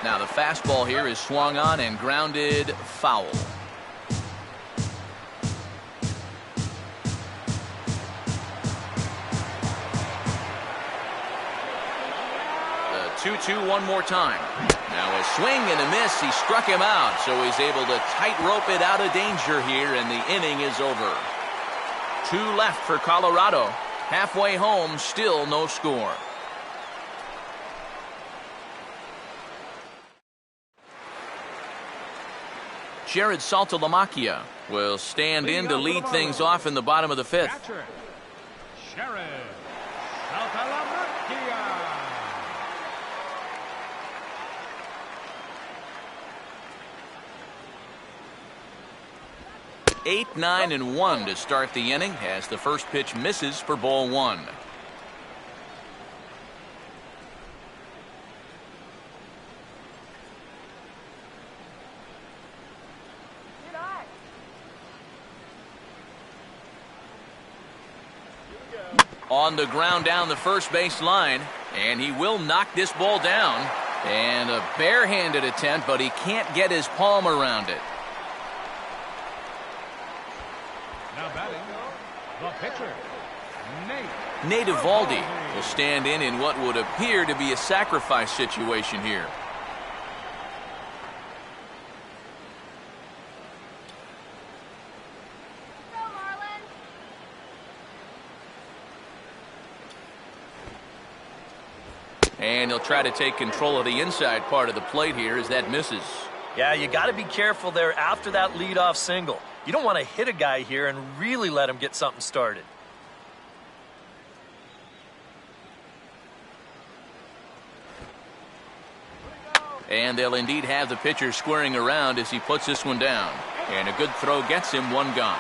Now the fastball here is swung on and grounded foul. The 2-2 one more time. Now a swing and a miss. He struck him out, so he's able to tightrope it out of danger here, and the inning is over. 2 left for Colorado. Halfway home, still no score. Jared Saltalamacchia will stand in to lead things off in the bottom of the 5th. Catcher, Jared Saltalamacchia. 8, 9, and 1 to start the inning as the first pitch misses for ball 1. On the ground down the first base line, and he will knock this ball down. And a barehanded attempt, but he can't get his palm around it. Now batting, the pitcher, Nate Eovaldi will stand in what would appear to be a sacrifice situation here. Go, Marlins! And he'll try to take control of the inside part of the plate here as that misses. Yeah, you got to be careful there after that leadoff single. You don't want to hit a guy here and really let him get something started. And they'll indeed have the pitcher squaring around as he puts this one down. And a good throw gets him, 1 gone.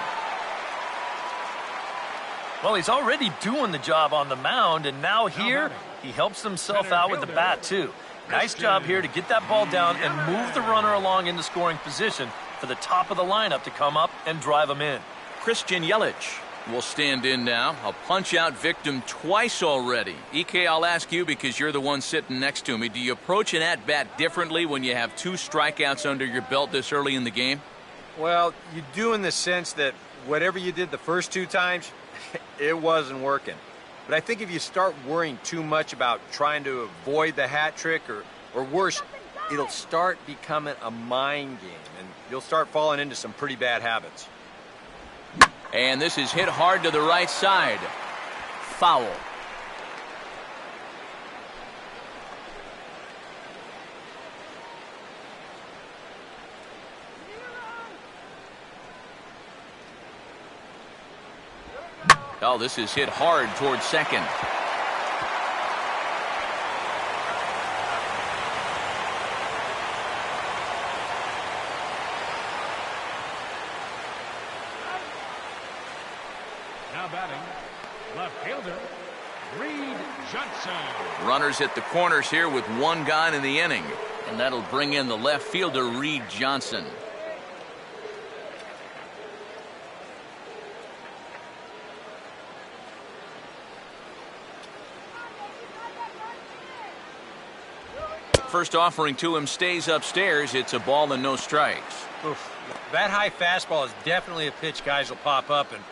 Well, he's already doing the job on the mound, and now here, he helps himself out with the bat, too. Nice job here to get that ball down and move the runner along into scoring position for the top of the lineup to come up and drive him in. Christian Yelich will stand in now. A punch-out victim twice already. EK, I'll ask you because you're the one sitting next to me. Do you approach an at-bat differently when you have 2 strikeouts under your belt this early in the game? Well, you do in the sense that whatever you did the first 2 times, it wasn't working. But I think if you start worrying too much about trying to avoid the hat trick or worse, it'll start becoming a mind game, and you'll start falling into some pretty bad habits. And this is hit hard to the right side. Foul. Oh, this is hit hard towards second. Now batting, left fielder, Reed Johnson. Runners at the corners here with one gone in the inning. And that'll bring in the left fielder, Reed Johnson. First offering to him stays upstairs. It's a ball and no strikes. Oof. That high fastball is definitely a pitch guys will pop up, and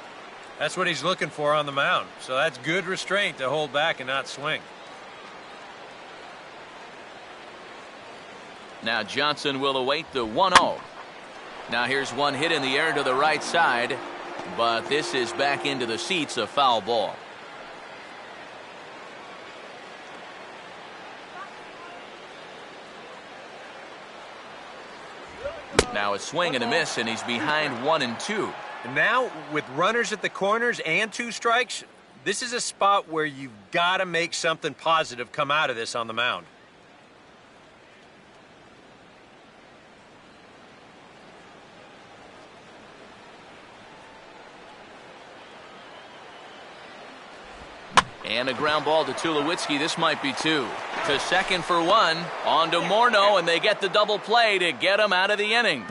that's what he's looking for on the mound. So that's good restraint to hold back and not swing. Now Johnson will await the 1-0. Now here's one hit in the air to the right side, but this is back into the seats, a foul ball. Now a swing and a miss, and he's behind 1-2. And now, with runners at the corners and 2 strikes, this is a spot where you've got to make something positive come out of this on the mound. And a ground ball to Tulowitzki. This might be 2. To second for 1. On to Morneau, and they get the double play to get him out of the inning.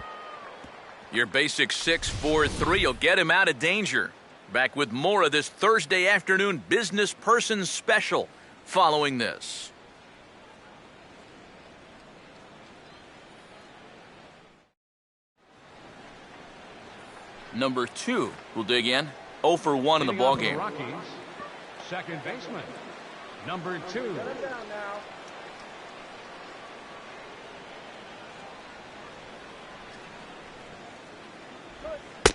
Your basic 6-4-3 will get him out of danger. Back with more of this Thursday afternoon business person special following this. Number 2 will dig in. 0 for 1 in the ballgame. Rockies, second baseman, number 2.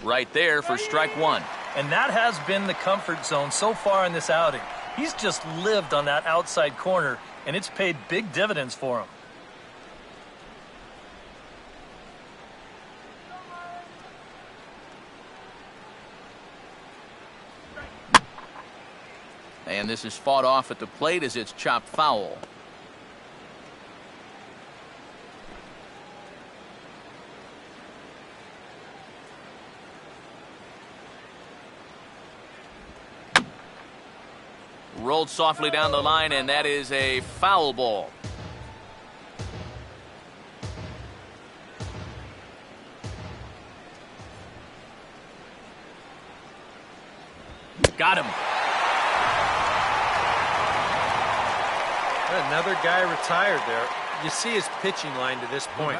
Right there for strike 1. And that has been the comfort zone so far in this outing. He's just lived on that outside corner, and it's paid big dividends for him. And this is fought off at the plate as it's chopped foul. Rolled softly down the line, and that is a foul ball. Got him. Another guy retired there. You see his pitching line to this point.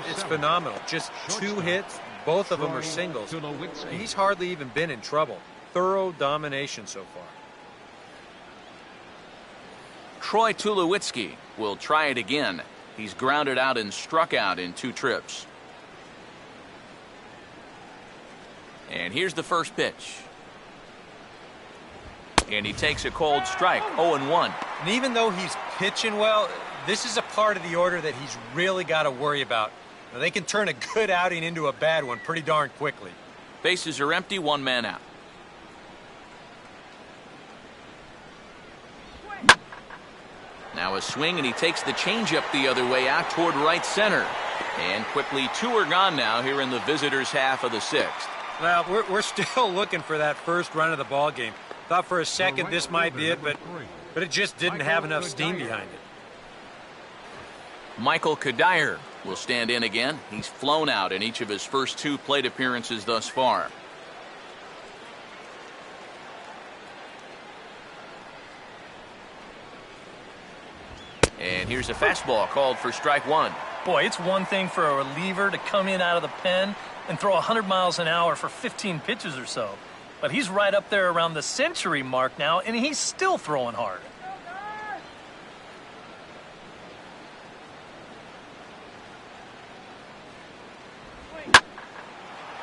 It's phenomenal. Just 2 hits. Both of them are singles. He's hardly even been in trouble. Thorough domination so far. Troy Tulowitzki will try it again. He's grounded out and struck out in 2 trips. And here's the first pitch. And he takes a cold strike, 0-1. And even though he's pitching well, this is a part of the order that he's really got to worry about. Now, they can turn a good outing into a bad one pretty darn quickly. Bases are empty, 1 man out. Now a swing, and he takes the changeup the other way out toward right center. And quickly 2 are gone now here in the visitors' half of the 6th. Well, we're still looking for that first run of the ball game. Thought for a second this might be it, but it just didn't have enough steam behind it. Michael Kadire will stand in again. He's flown out in each of his first 2 plate appearances thus far. And here's a fastball called for strike 1. Boy, it's one thing for a reliever to come in out of the pen and throw 100 miles an hour for 15 pitches or so. But he's right up there around the century mark now, and he's still throwing hard.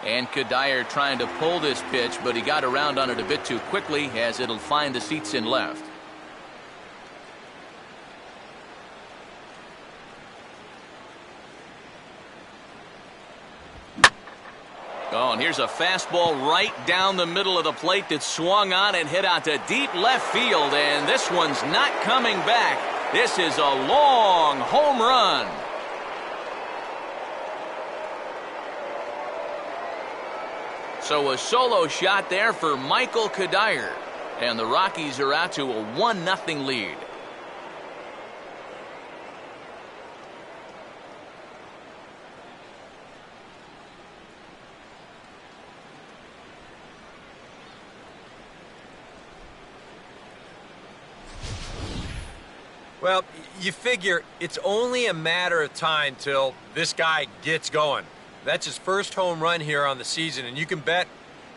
And Kadire trying to pull this pitch, but he got around on it a bit too quickly as it'll find the seats in left. Oh, and here's a fastball right down the middle of the plate that swung on and hit out to deep left field, and this one's not coming back. This is a long home run. So a solo shot there for Michael Kadire, and the Rockies are out to a 1-0 lead. Well, you figure it's only a matter of time till this guy gets going. That's his first home run here on the season, and you can bet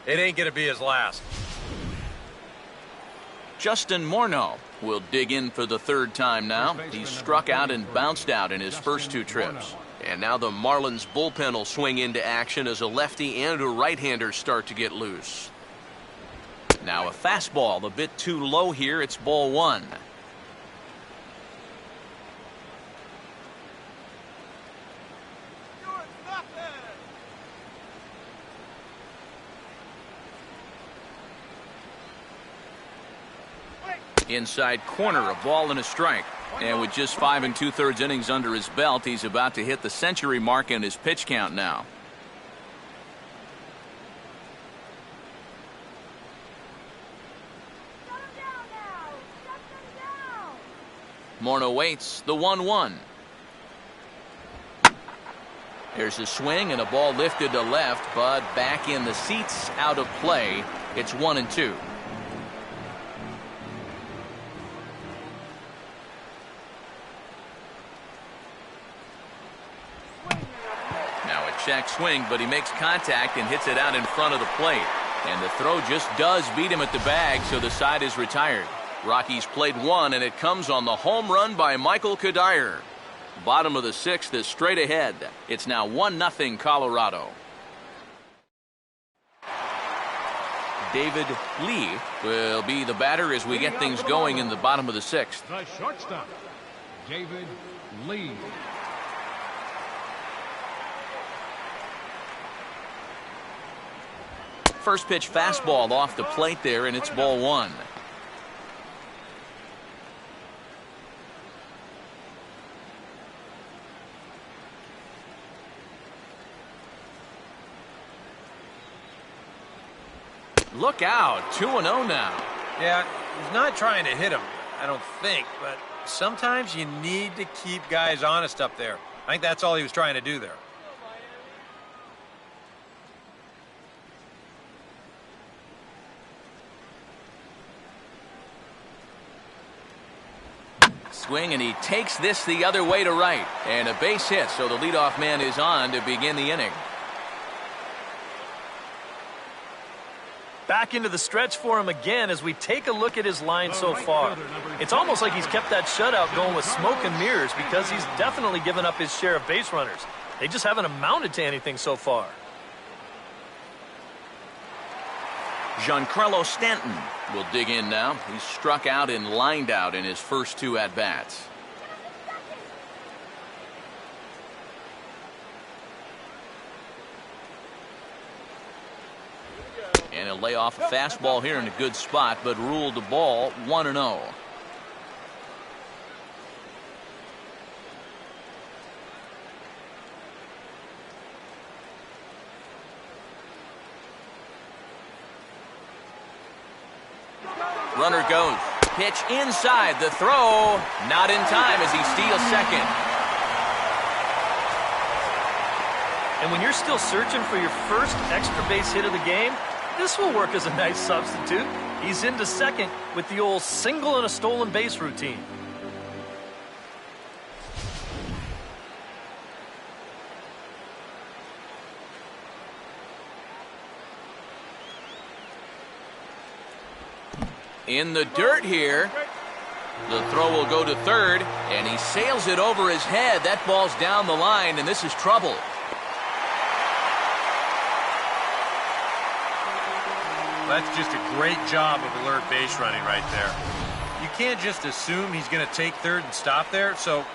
it ain't going to be his last. Justin Morneau will dig in for the third time now. He's struck out and bounced out in his first 2 trips. And now the Marlins bullpen will swing into action as a lefty and a right-hander start to get loose. Now a fastball a bit too low here. It's ball 1. Inside corner, a ball and a strike. And with just 5 2/3 innings under his belt, he's about to hit the century mark in his pitch count now. Morneau waits, the 1-1. There's a swing and a ball lifted to left, but back in the seats, out of play. It's 1-2. Check swing, but he makes contact and hits it out in front of the plate. And the throw just does beat him at the bag, so the side is retired. Rockies played 1, and it comes on the home run by Michael Kadire. Bottom of the 6th is straight ahead. It's now 1-0 Colorado. David Lee will be the batter as we get things going in the bottom of the 6th. The shortstop, David Lee. First pitch fastball off the plate there, and it's ball 1. Look out, 2-0 now. Yeah, he's not trying to hit him, I don't think, but sometimes you need to keep guys honest up there. I think that's all he was trying to do there. Swing, and he takes this the other way to right. And a base hit, so the leadoff man is on to begin the inning. Back into the stretch for him again as we take a look at his line so far. It's almost like he's kept that shutout going with smoke and mirrors because he's definitely given up his share of base runners. They just haven't amounted to anything so far. Giancarlo Stanton will dig in now. He's struck out and lined out in his first 2 at-bats. And he'll lay off a fastball here in a good spot, but ruled the ball 1-0. Runner goes. Pitch inside. The throw not in time as he steals second. And when you're still searching for your first extra base hit of the game, this will work as a nice substitute. He's into second with the old single and a stolen base routine. In the dirt here. The throw will go to third, and he sails it over his head. That ball's down the line, and this is trouble. That's just a great job of alert base running right there. You can't just assume he's going to take third and stop there. So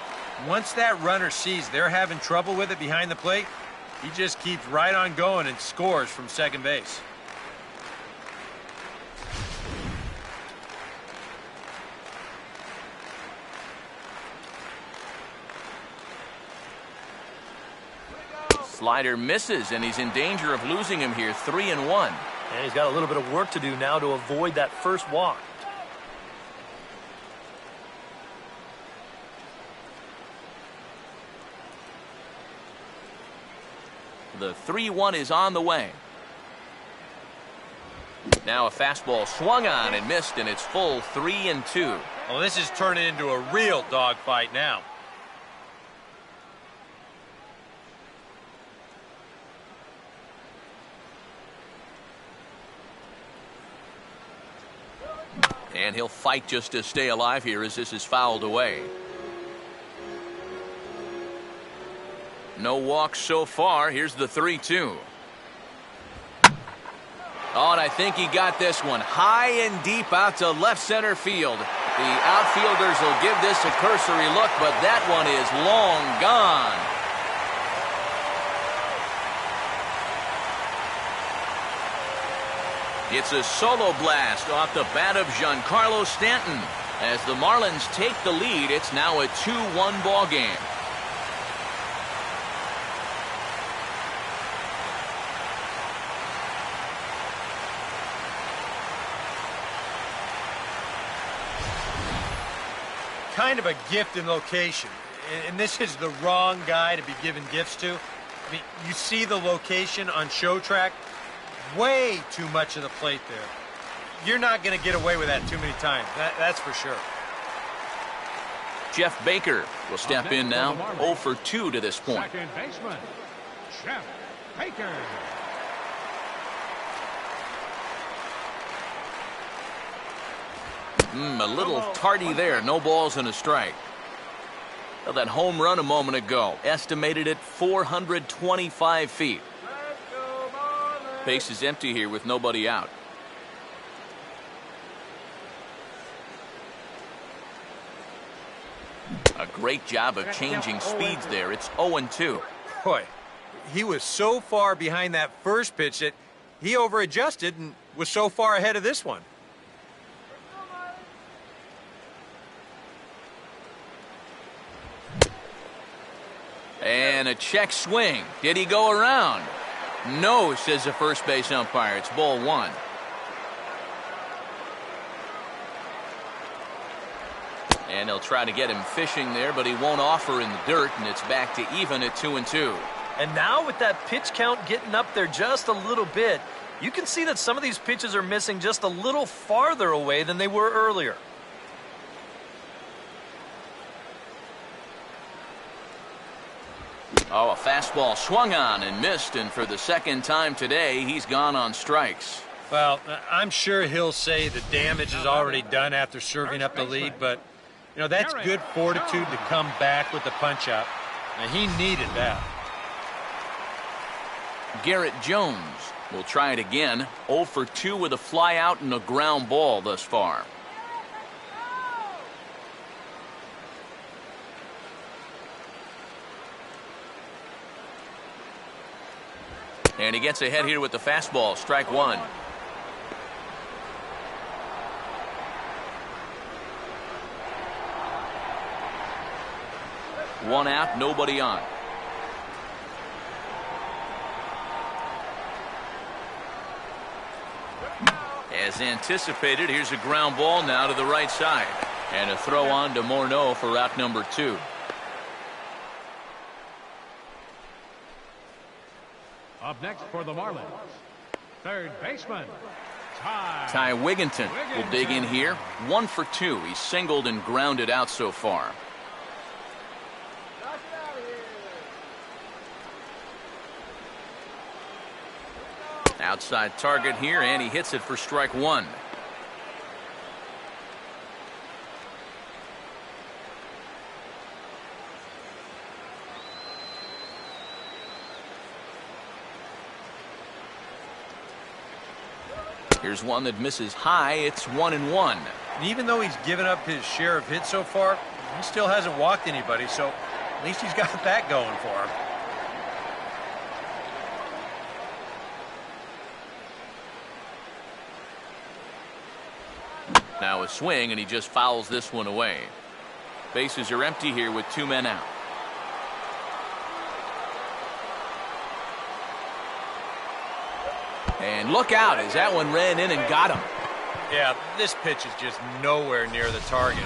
once that runner sees they're having trouble with it behind the plate, He just keeps right on going and scores from second base. Slider misses, and he's in danger of losing him here. 3-1. And he's got a little bit of work to do now to avoid that first walk. The 3-1 is on the way. Now a fastball swung on and missed, and it's full 3-2. Well, this is turning into a real dogfight now. And he'll fight just to stay alive here as this is fouled away. No walks so far. Here's the 3-2. Oh, and I think he got this one high and deep out to left center field. The outfielders will give this a cursory look, but that one is long gone. It's a solo blast off the bat of Giancarlo Stanton. As the Marlins take the lead, it's now a 2-1 ball game. Kind of a gift in location, and this is the wrong guy to be giving gifts to. I mean, you see the location on show track, way too much of the plate there. You're not going to get away with that too many times, that's for sure. Jeff Baker will step in now, 0 for 2 to this point. Second baseman, Jeff Baker. A little tardy there. No balls and a strike. Well, that home run a moment ago, estimated at 425 feet. Base is empty here with nobody out. A great job of changing speeds there. It's 0-2. Boy, he was so far behind that first pitch that he over-adjusted and was so far ahead of this one. And a check swing. Did he go around? No, says the first base umpire. It's ball 1. And they'll try to get him fishing there, but he won't offer in the dirt, and it's back to even at 2-2. And now with that pitch count getting up there just a little bit, you can see that some of these pitches are missing just a little farther away than they were earlier. Oh, a fastball swung on and missed, and for the second time today, he's gone on strikes. Well, I'm sure he'll say the damage is already done after serving up the lead, but, you know, that's good fortitude to come back with the punch-out. And he needed that. Garrett Jones will try it again. 0 for 2 with a fly out and a ground ball thus far. And he gets ahead here with the fastball. Strike 1. One out, nobody on. As anticipated, here's a ground ball now to the right side. And a throw on to Morneau for out number 2. Up next for the Marlins, third baseman, Ty Wigginton will dig in here. 1 for 2. He's singled and grounded out so far. Outside target here, and he hits it for strike 1. Here's one that misses high. It's 1-1. And even though he's given up his share of hits so far, he still hasn't walked anybody, so at least he's got that going for him. Now a swing, and he just fouls this one away. Bases are empty here with 2 men out. And look out as that one ran in and got him. Yeah, this pitch is just nowhere near the target.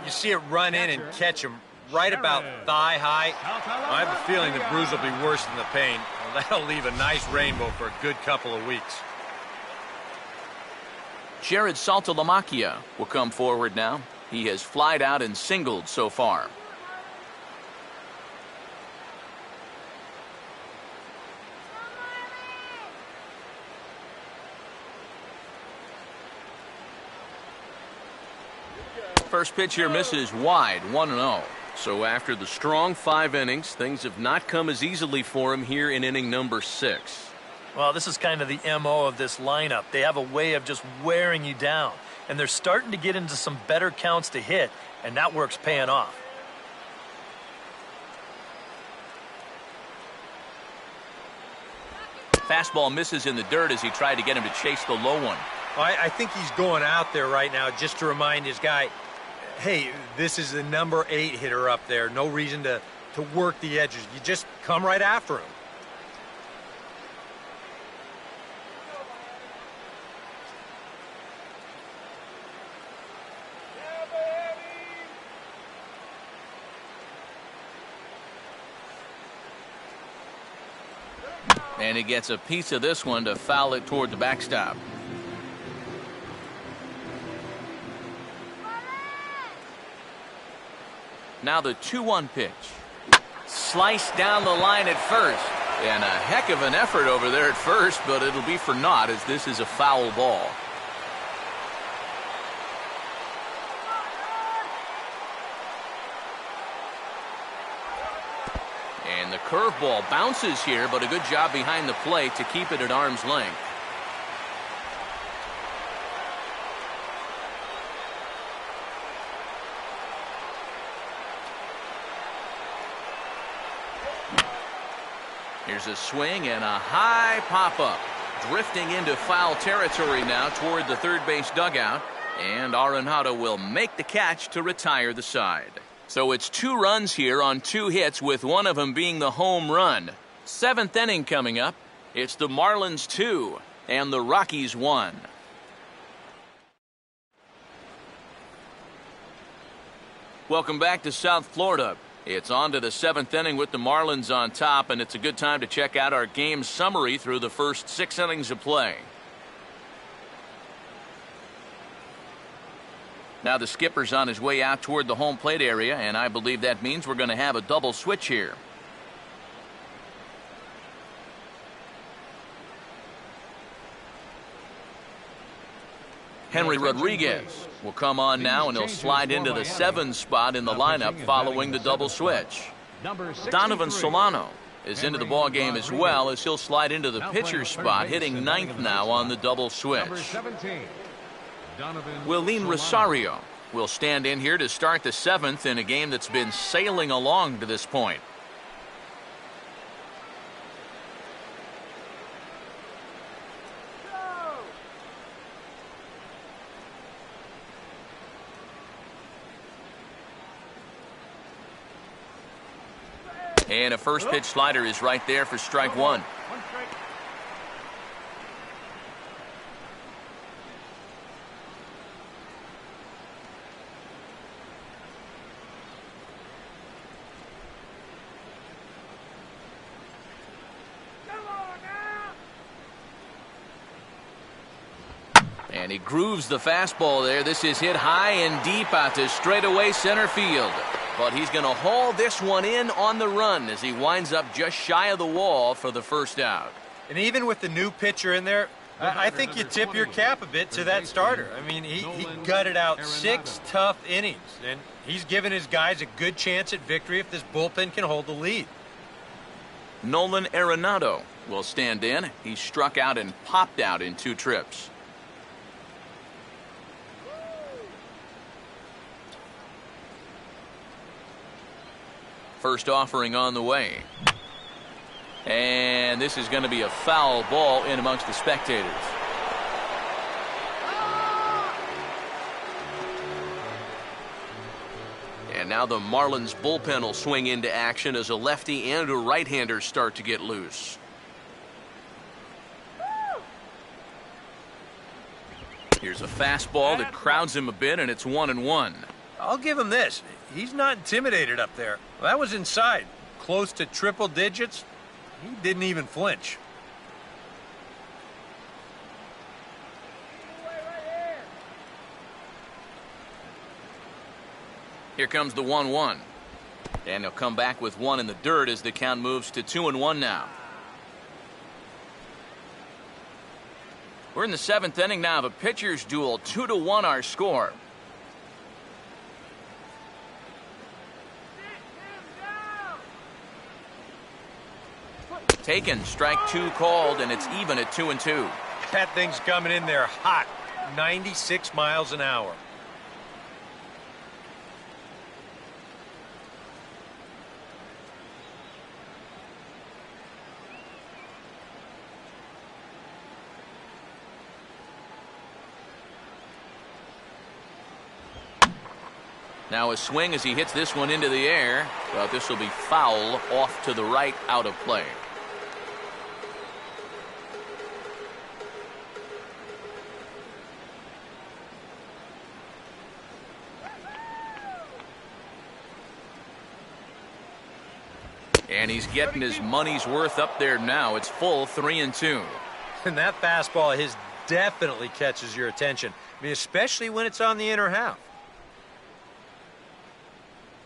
You see it run in and catch him right about thigh high. I have a feeling the bruise will be worse than the pain. That'll leave a nice rainbow for a good couple of weeks. Jared Saltalamacchia will come forward now. He has flied out and singled so far. First pitch here misses wide, 1-0. So after the strong 5 innings, things have not come as easily for him here in inning number 6. Well, this is kind of the MO of this lineup. They have a way of just wearing you down. And they're starting to get into some better counts to hit, and that work's paying off. Fastball misses in the dirt as he tried to get him to chase the low one. Well, I think he's going out there right now just to remind his guy, hey, this is the number 8 hitter up there. No reason to work the edges. You just come right after him. And he gets a piece of this one to foul it toward the backstop. Now the 2-1 pitch. Sliced down the line at first. And a heck of an effort over there at first, but it'll be for naught as this is a foul ball. And the curveball bounces here, but a good job behind the plate to keep it at arm's length. Here's a swing and a high pop-up. Drifting into foul territory now toward the third base dugout. And Arenado will make the catch to retire the side. So it's 2 runs here on 2 hits, with one of them being the home run. 7th inning coming up. It's the Marlins 2 and the Rockies 1. Welcome back to South Florida. It's on to the 7th inning with the Marlins on top, and it's a good time to check out our game summary through the first 6 innings of play. Now the skipper's on his way out toward the home plate area, and I believe that means we're going to have a double switch here. Henry Rodriguez will come on now, and he'll slide into the 7 spot in the lineup following the double switch. Donovan Solano is into the ball game as well, as he'll slide into the pitcher spot, hitting 9th now on the double switch. Willeen Rosario will stand in here to start the 7th in a game that's been sailing along to this point. And a first pitch slider is right there for strike 1. And he grooves the fastball there. This is hit high and deep out to straightaway center field. But he's going to haul this one in on the run as he winds up just shy of the wall for the first out. And even with the new pitcher in there, I think you tip your cap a bit to that starter. I mean, he gutted out 6 tough innings, and he's given his guys a good chance at victory if this bullpen can hold the lead. Nolan Arenado will stand in. He struck out and popped out in 2 trips. First offering on the way. And this is going to be a foul ball in amongst the spectators. And now the Marlins bullpen will swing into action as a lefty and a right-hander start to get loose. Here's a fastball that crowds him a bit, and it's 1-1. I'll give him this. He's not intimidated up there. Well, that was inside. Close to triple digits. He didn't even flinch. Here comes the 1-1. And he'll come back with one in the dirt as the count moves to 2-1 now. We're in the 7th inning now of a pitcher's duel. 2-1 our score. Taken, strike 2 called, and it's even at 2-2. That thing's coming in there hot. 96 miles an hour. Now a swing as he hits this one into the air, but this will be foul off to the right, out of play. And he's getting his money's worth up there now. It's full 3-2. And that fastball of his definitely catches your attention. I mean, especially when it's on the inner half.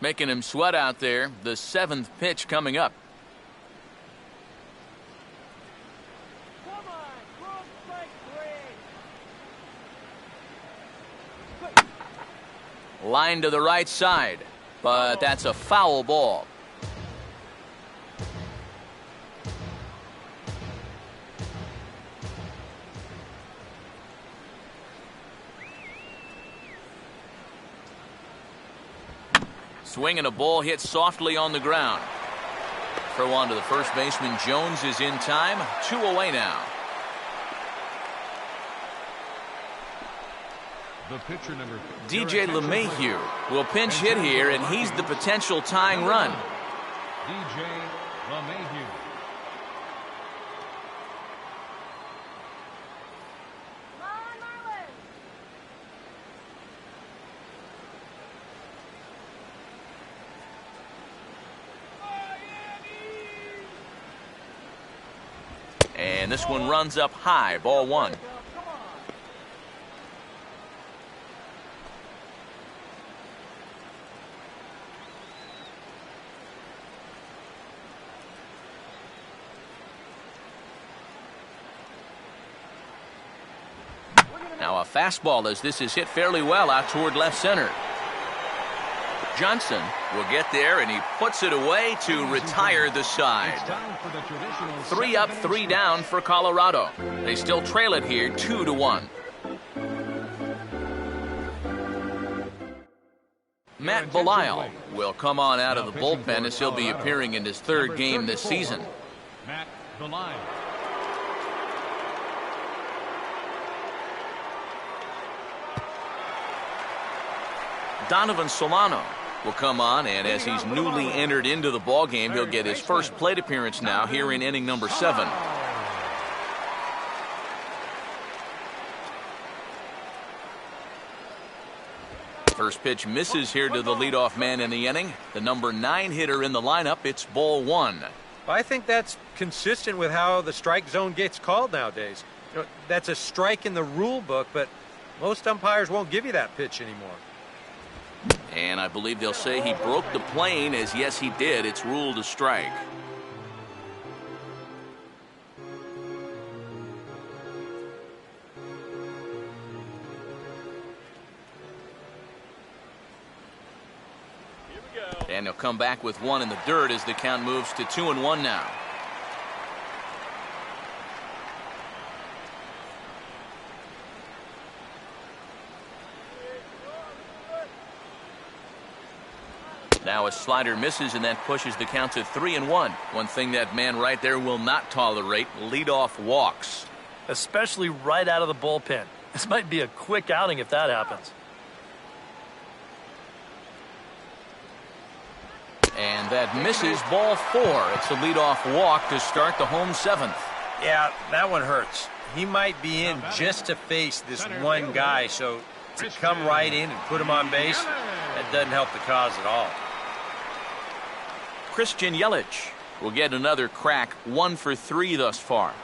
Making him sweat out there. The 7th pitch coming up. Come on, cross strike 3. Line to the right side, but that's a foul ball. Swing and a ball hit softly on the ground. Throw on to the first baseman. Jones is in time. 2 away now. The pitcher number DJ LeMahieu will pinch hit here, and he's the potential tying run. DJ LeMahieu. And this one runs up high. Ball 1. Now a fastball as this is hit fairly well out toward left center. Johnson will get there, and he puts it away to retire the side. 3 up, 3 down for Colorado. They still trail it here 2-1. Matt Belisle will come on out of the bullpen as he'll be appearing in his 3rd game this season. Matt Belisle. Donovan Solano will come on, and as he's newly entered into the ballgame, he'll get his first plate appearance now here in inning number 7. First pitch misses here to the leadoff man in the inning. The number 9 hitter in the lineup. It's ball 1. I think that's consistent with how the strike zone gets called nowadays. You know, that's a strike in the rule book, but most umpires won't give you that pitch anymore. And I believe they'll say he broke the plane, as yes he did. It's ruled a strike. And he'll come back with one in the dirt as the count moves to 2-1 now. Now a slider misses, and that pushes the count to 3-1. One thing that man right there will not tolerate: leadoff walks. Especially right out of the bullpen. This might be a quick outing if that happens. And that misses ball 4. It's a leadoff walk to start the home 7th. Yeah, that one hurts. He might be in just to face this one guy, so to come right in and put him on base, that doesn't help the cause at all. Christian Yelich will get another crack, 1 for 3 thus far.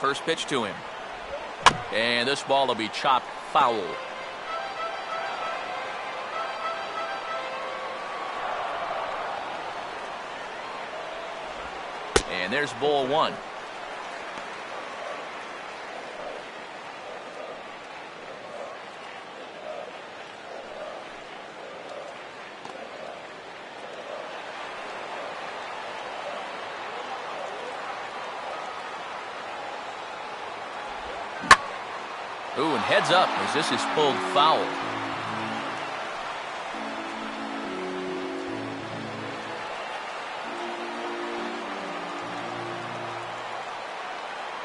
First pitch to him. And this ball will be chopped foul. And there's ball 1. Ooh, and heads up as this is pulled foul.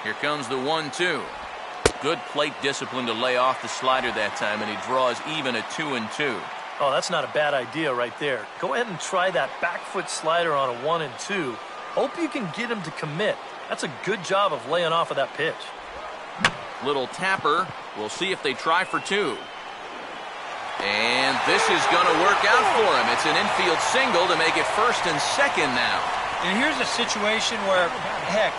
Here comes the 1-2. Good plate discipline to lay off the slider that time, and he draws even a 2-2. Oh, that's not a bad idea right there. Go ahead and try that back foot slider on a 1-2. Hope you can get him to commit. That's a good job of laying off of that pitch. Little tapper. We'll see if they try for 2. And this is going to work out for him. It's an infield single to make it first and second now. And here's a situation where, heck,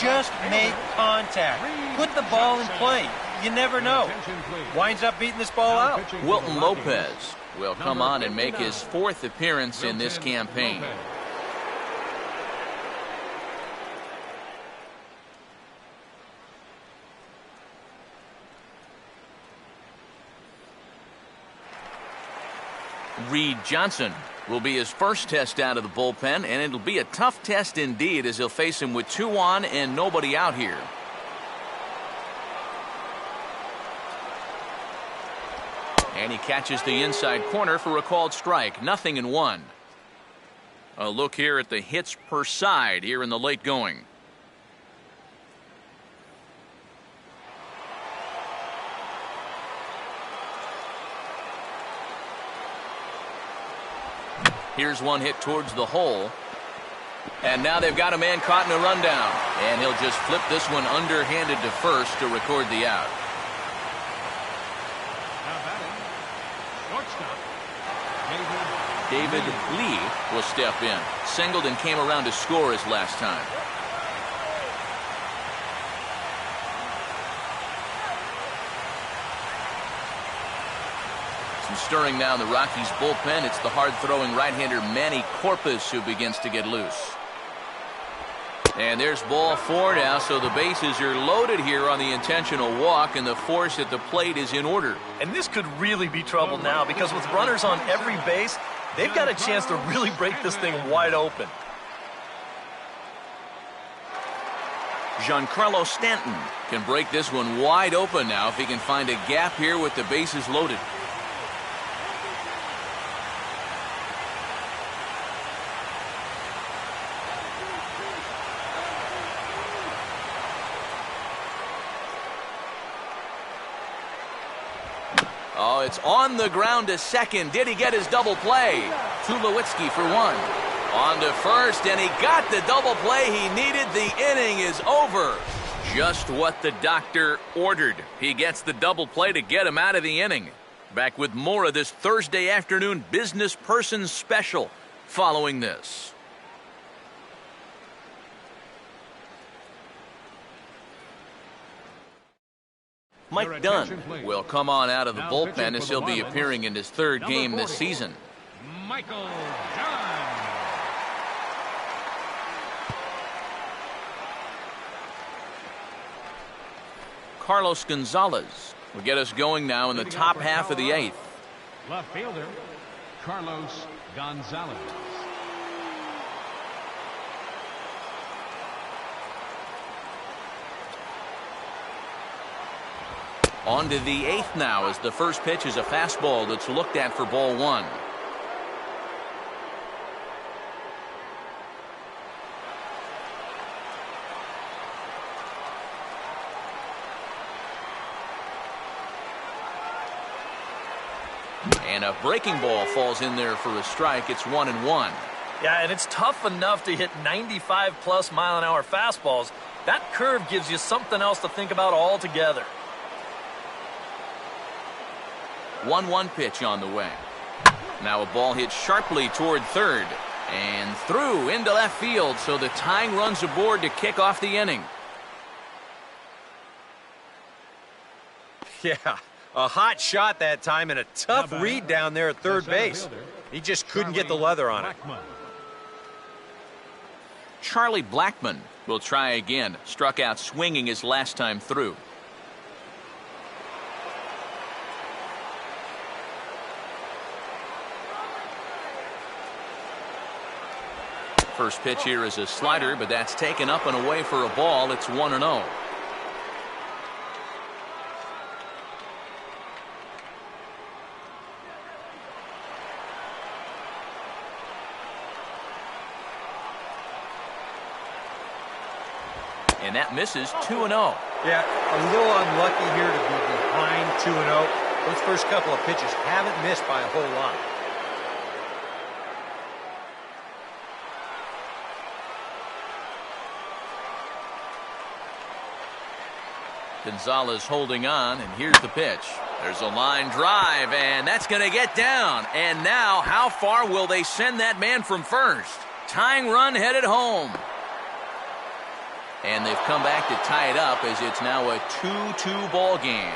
just make contact. Put the ball in play. You never know. Winds up beating this ball out. Wilton Lopez will come on and make his 4th appearance in this campaign. Reed Johnson will be his first test out of the bullpen, and it'll be a tough test indeed as he'll face him with 2 on and nobody out here. And he catches the inside corner for a called strike. 0-1. A look here at the hits per side here in the late going. Here's one hit towards the hole. And now they've got a man caught in a rundown. And he'll just flip this one underhanded to first to record the out. Now batting, shortstop, David Lee will step in. Singled and came around to score his last time. Stirring now in the Rockies bullpen. It's the hard-throwing right-hander Manny Corpus who begins to get loose. And there's ball 4 now, so the bases are loaded here on the intentional walk, and the force at the plate is in order. And this could really be trouble now, because with runners on every base, they've got a chance to really break this thing wide open. Giancarlo Stanton can break this one wide open now if he can find a gap here with the bases loaded. Oh, it's on the ground to second. Did he get his double play? Tulowitzki for 1. On to first, and he got the double play he needed. The inning is over. Just what the doctor ordered. He gets the double play to get him out of the inning. Back with more of this Thursday afternoon business person special following this. Mike Dunn will come on out of the bullpen as he'll be appearing in his 3rd game this season. Michael Dunn. Carlos Gonzalez will get us going now in the top half of the 8th. Left fielder, Carlos Gonzalez. On to the 8th now as the first pitch is a fastball that's looked at for ball 1. And a breaking ball falls in there for a strike. It's 1-1. Yeah, and it's tough enough to hit 95+ mile-an-hour fastballs. That curve gives you something else to think about altogether. 1-1 pitch on the way. Now a ball hit sharply toward third and through into left field, so the tying runs aboard to kick off the inning. Yeah, a hot shot that time and a tough read down there at third base. He just couldn't get the leather on it. Charlie Blackmon will try again. Struck out swinging his last time through. First pitch here is a slider, but that's taken up and away for a ball. It's 1-0. And that misses 2-0. Yeah, a little unlucky here to be behind 2-0. Those first couple of pitches haven't missed by a whole lot. Gonzalez holding on, and here's the pitch. There's a line drive, and that's going to get down. And now, how far will they send that man from first? Tying run headed home. And they've come back to tie it up as it's now a 2-2 ball game.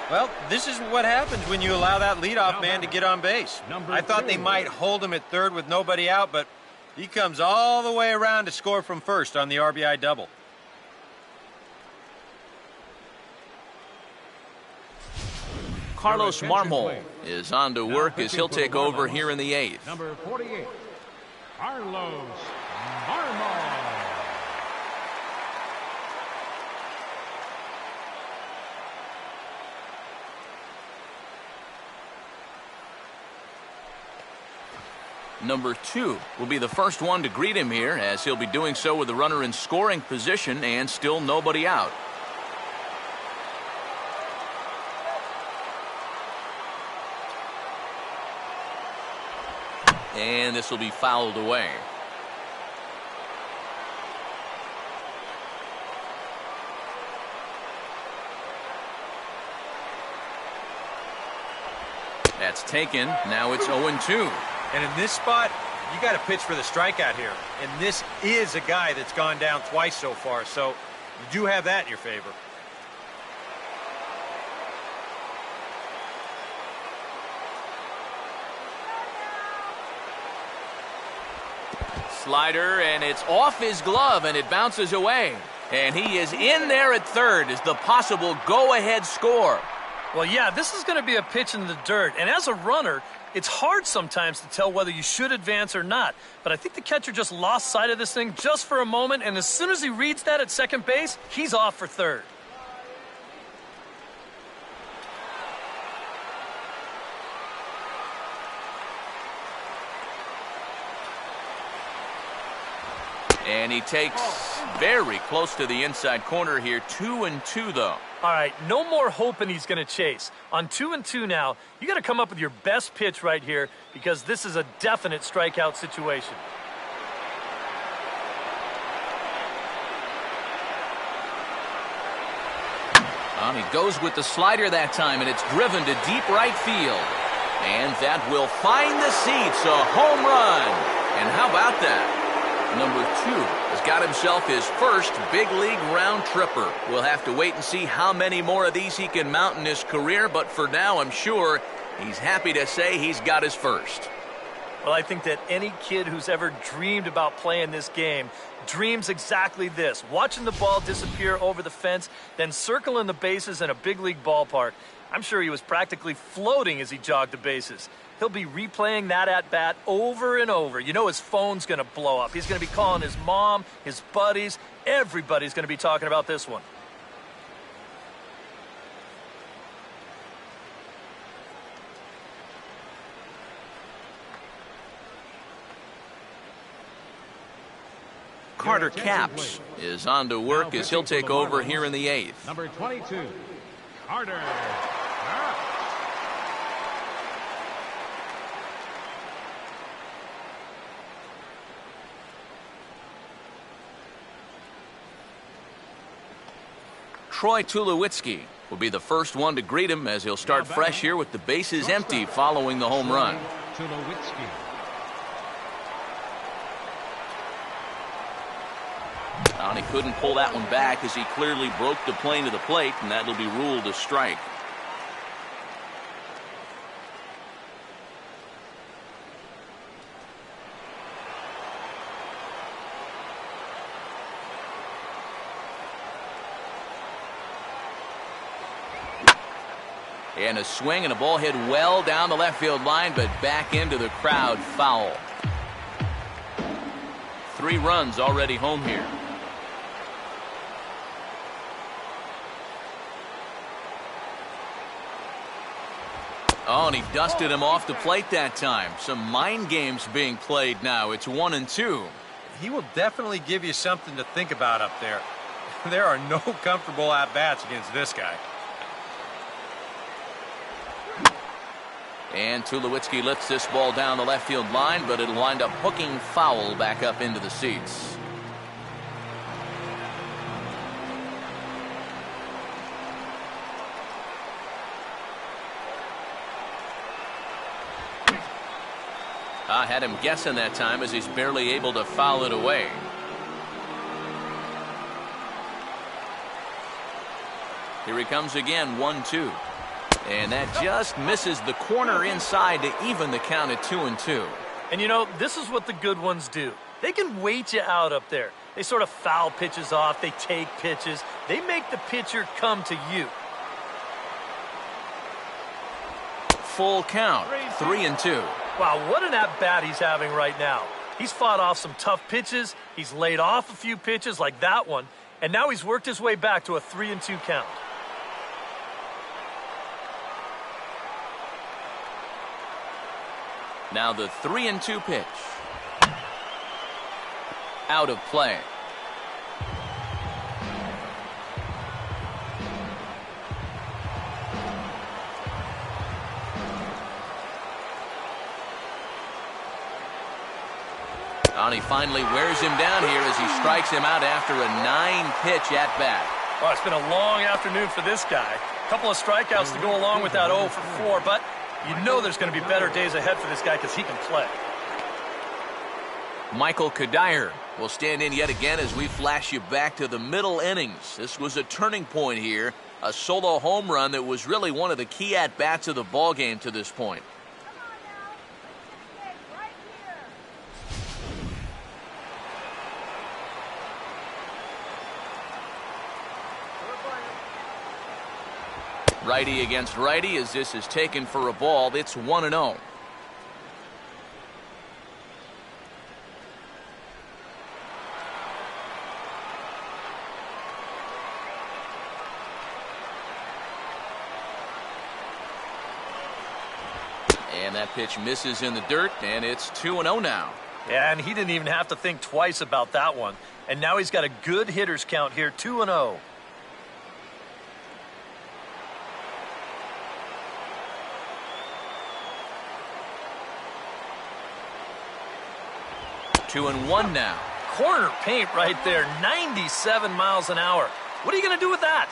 Well, this is what happens when you allow that leadoff man to get on base. I thought they might hold him at third with nobody out, but he comes all the way around to score from first on the RBI double. Carlos Marmol is on to work as he'll take over here in the 8th. Number 48, Carlos Marmol. Number 2 will be the first one to greet him here, as he'll be doing so with the runner in scoring position and still nobody out. And this will be fouled away. That's taken. Now it's 0-2. And in this spot, you got to pitch for the strikeout here. And this is a guy that's gone down twice so far, so you do have that in your favor. Slider, and it's off his glove, and it bounces away. And he is in there at third as the possible go-ahead score. Well, yeah, this is going to be a pitch in the dirt. And as a runner, it's hard sometimes to tell whether you should advance or not. But I think the catcher just lost sight of this thing just for a moment, and as soon as he reads that at second base, he's off for third. And he takes very close to the inside corner here. 2-2, though. All right, no more hoping he's going to chase. On 2-2 now, you got to come up with your best pitch right here because this is a definite strikeout situation. He goes with the slider that time, and it's driven to deep right field. And that will find the seats, a home run. And how about that? Number 2 has got himself his first big league round tripper. We'll have to wait and see how many more of these he can mount in his career, but for now, I'm sure he's happy to say he's got his first. Well, I think that any kid who's ever dreamed about playing this game dreams exactly this, watching the ball disappear over the fence, then circling the bases in a big league ballpark. I'm sure he was practically floating as he jogged the bases. He'll be replaying that at-bat over and over. You know his phone's going to blow up. He's going to be calling his mom, his buddies. Everybody's going to be talking about this one. Carter Capps is on to work as he'll take over here in the 8th. Number 22, Carter. Troy Tulowitzki will be the first one to greet him as he'll start fresh here with the bases empty following the home run. And he couldn't pull that one back as he clearly broke the plane to the plate, and that'll be ruled a strike. And a swing and a ball hit well down the left field line, but back into the crowd, foul. 3 runs already home here. Oh, and he dusted him off the plate that time. Some mind games being played now. It's 1-2. He will definitely give you something to think about up there. There are no comfortable at-bats against this guy. And Tulowitzki lifts this ball down the left field line, but it'll wind up hooking foul back up into the seats. I had him guessing that time as he's barely able to foul it away. Here he comes again, 1-2. And that just misses the corner inside to even the count at 2-2. And you know, this is what the good ones do. They can wait you out up there. They sort of foul pitches off. They take pitches. They make the pitcher come to you. Full count, 3-2. Wow, what an at-bat he's having right now. He's fought off some tough pitches. He's laid off a few pitches like that one. And now he's worked his way back to a 3-2 count. Now the 3-2 pitch. Out of play. And he finally wears him down here as he strikes him out after a 9-pitch at-bat. Oh, it's been a long afternoon for this guy. A couple of strikeouts to go along with that 0 for 4, but you know there's going to be better days ahead for this guy because he can play. Michael Kadire will stand in yet again as we flash you back to the middle innings. This was a turning point here, a solo home run that was really one of the key at-bats of the ballgame to this point. Righty against righty as this is taken for a ball. It's 1-0. And that pitch misses in the dirt, and it's 2-0 now. Yeah, and he didn't even have to think twice about that one. And now he's got a good hitters count here, 2-0. Two and one now. Corner paint right there, 97 miles an hour. What are you going to do with that?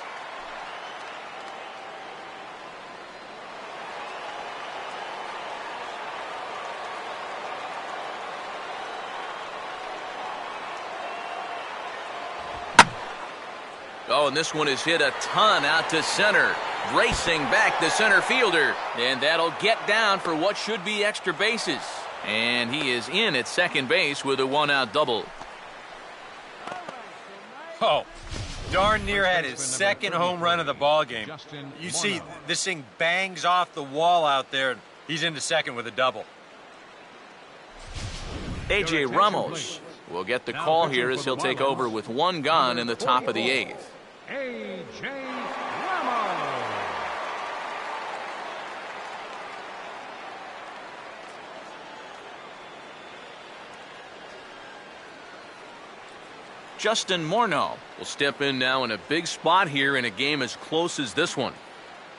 Oh, and this one is hit a ton out to center. Racing back the center fielder. And that'll get down for what should be extra bases. And he is in at second base with a 1-out double. Oh, darn near had his second home run of the ball game. You see, this thing bangs off the wall out there. And he's into second with a double. A.J. Ramos will get the call here as he'll take over with one gone in the top of the 8th. A.J. Ramos. Justin Morneau will step in now in a big spot here in a game as close as this one.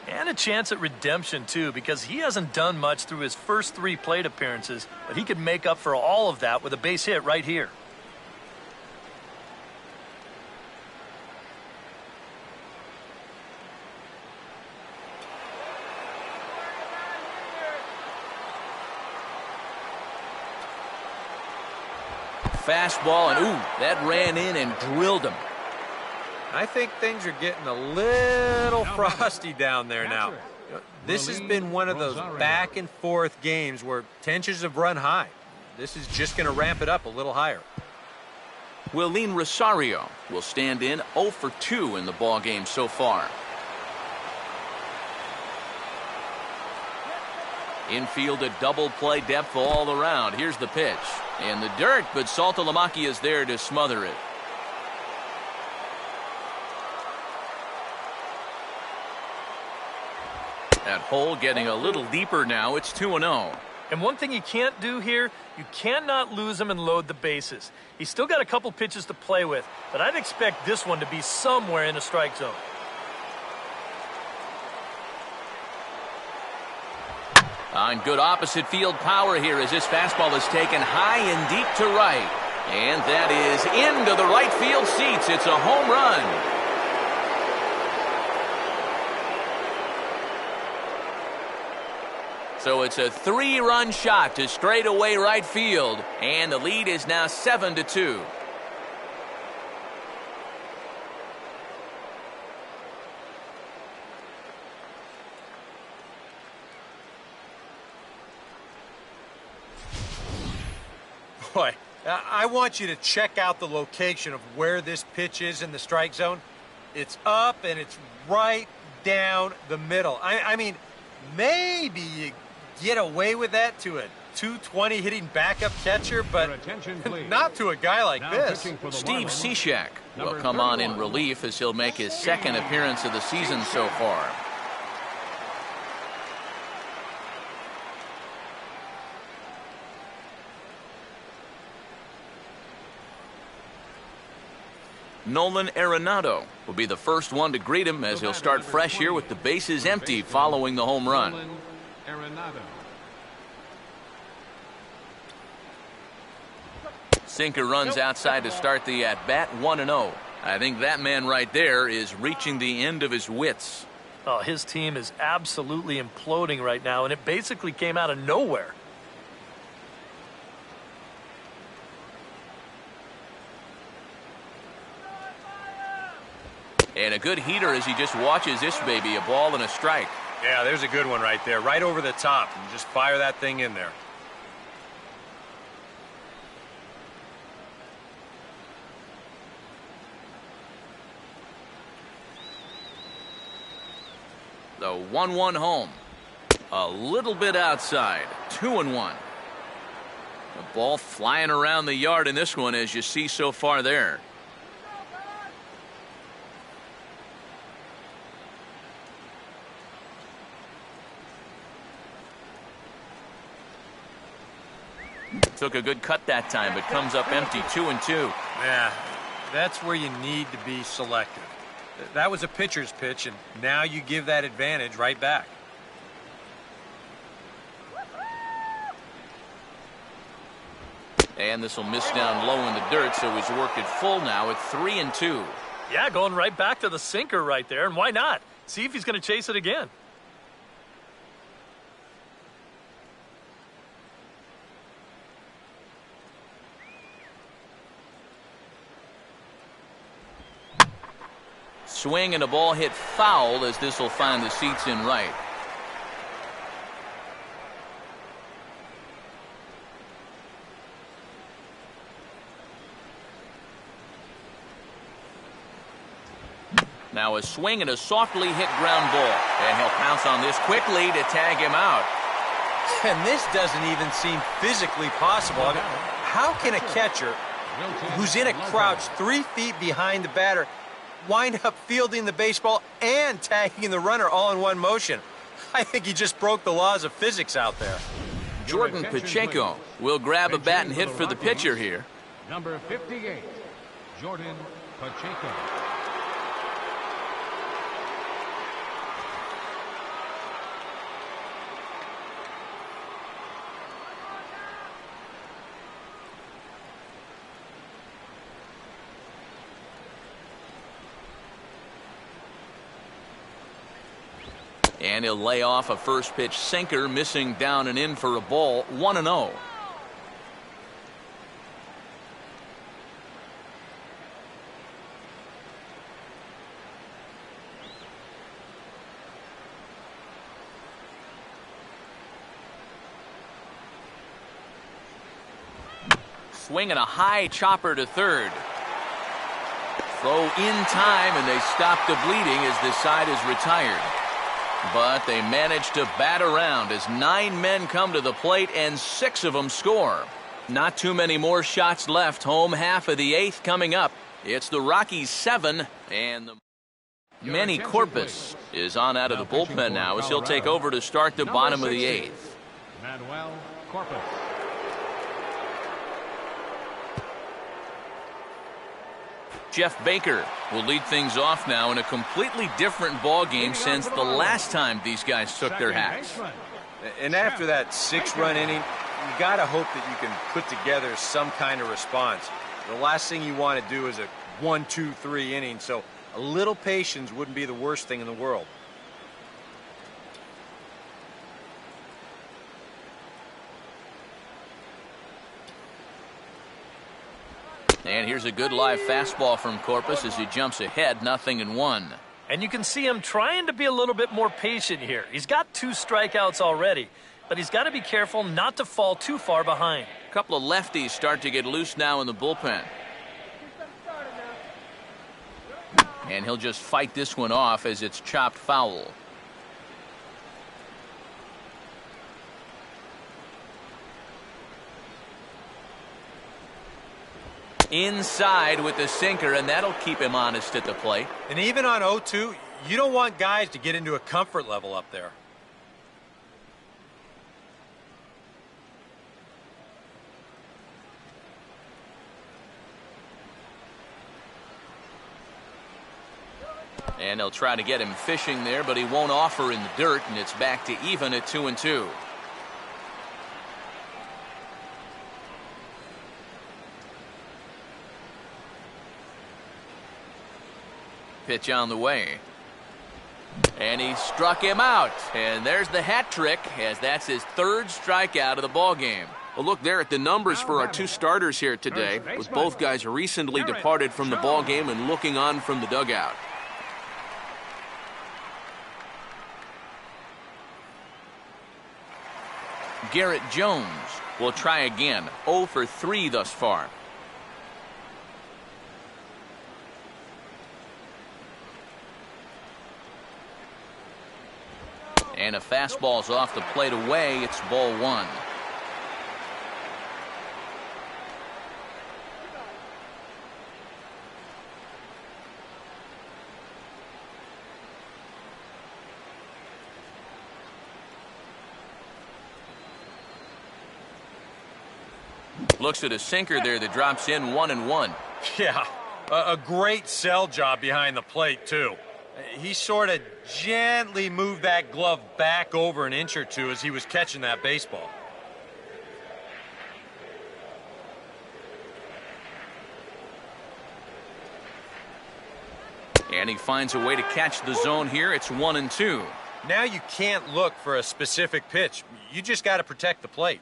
And a chance at redemption, too, because he hasn't done much through his first 3 plate appearances, but he could make up for all of that with a base hit right here. fastball, and ooh, that ran in and drilled him. I think things are getting a little frosty down there now. This has been one of those back and forth games where tensions have run high. This is just going to ramp it up a little higher. Willeen Rosario will stand in 0 for 2 in the ball game so far. Infield a double play depth all around. Here's the pitch. In the dirt, but Saltalamacchia is there to smother it. That hole getting a little deeper now. It's 2-0. And one thing you can't do here, you cannot lose him and load the bases. He's still got a couple pitches to play with, but I'd expect this one to be somewhere in the strike zone. On good opposite field power here as this fastball is taken high and deep to right. And that is into the right field seats. It's a home run. So it's a 3-run shot to straightaway right field, and the lead is now 7-2. Boy, I want you to check out the location of where this pitch is in the strike zone. It's up and it's right down the middle. I mean, maybe you get away with that to a 220 hitting backup catcher, but not to a guy like this. Steve Cishek will come on in relief as he'll make his second appearance of the season so far. Nolan Arenado will be the first one to greet him as he'll start fresh here with the bases empty following the home run. Sinker runs outside to start the at-bat, 1-0. I think that man right there is reaching the end of his wits. Oh, his team is absolutely imploding right now, and it basically came out of nowhere. And a good heater as he just watches this baby, a ball and a strike. Yeah, there's a good one right there, right over the top. And just fire that thing in there. The 1-1 home. A little bit outside. 2-1. The ball flying around the yard in this one, as you see so far there. Took a good cut that time, but comes up empty, 2-2. Yeah, that's where you need to be selective. That was a pitcher's pitch, and now you give that advantage right back. And this will miss down low in the dirt, so he's worked it full now at 3-2. Yeah, going right back to the sinker right there, and why not? See if he's going to chase it again. Swing and a ball hit foul as this will find the seats in right. Now a swing and a softly hit ground ball. And he'll pounce on this quickly to tag him out. And this doesn't even seem physically possible. I mean, how can a catcher who's in a crouch 3 feet behind the batter wind up fielding the baseball and tagging the runner all in one motion? I think he just broke the laws of physics out there. Jordan Pacheco will grab a bat and hit for the pitcher here. Number 58, Jordan Pacheco. And he'll lay off a first pitch sinker, missing down and in for a ball, 1-0. Swing and a high chopper to third. Throw in time, and they stop the bleeding as this side is retired. But they manage to bat around as 9 men come to the plate and 6 of them score. Not too many more shots left. Home half of the 8th coming up. It's the Rockies 7 and the Manny Corpus is on out of the bullpen now as he'll take over to start the bottom of the 8th. Manuel Corpus. Jeff Baker will lead things off now in a completely different ball game since the last time these guys took their hacks. And after that 6-run inning, you got to hope that you can put together some kind of response. The last thing you want to do is a 1-2-3 inning, so a little patience wouldn't be the worst thing in the world. And here's a good live fastball from Corpus as he jumps ahead, 0-1. And you can see him trying to be a little bit more patient here. He's got 2 strikeouts already, but he's got to be careful not to fall too far behind. A couple of lefties start to get loose now in the bullpen. And he'll just fight this one off as it's chopped foul. Inside with the sinker, and that'll keep him honest at the plate. And even on 0-2, you don't want guys to get into a comfort level up there. And they'll try to get him fishing there, but he won't offer in the dirt, and it's back to even at 2-2. Pitch on the way. And he struck him out. And there's the hat trick, as that's his 3rd strikeout of the ball game. Well, look there at the numbers for our 2 starters here today, with both guys recently departed from the ball game and looking on from the dugout. Garrett Jones will try again. 0 for 3 thus far. And a fastball's off the plate away. It's ball 1. Looks at a sinker there that drops in 1-1. Yeah, a great sell job behind the plate, too. He sort of gently moved that glove back over an inch or 2 as he was catching that baseball. And he finds a way to catch the zone here. It's 1-2. Now you can't look for a specific pitch. You just got to protect the plate.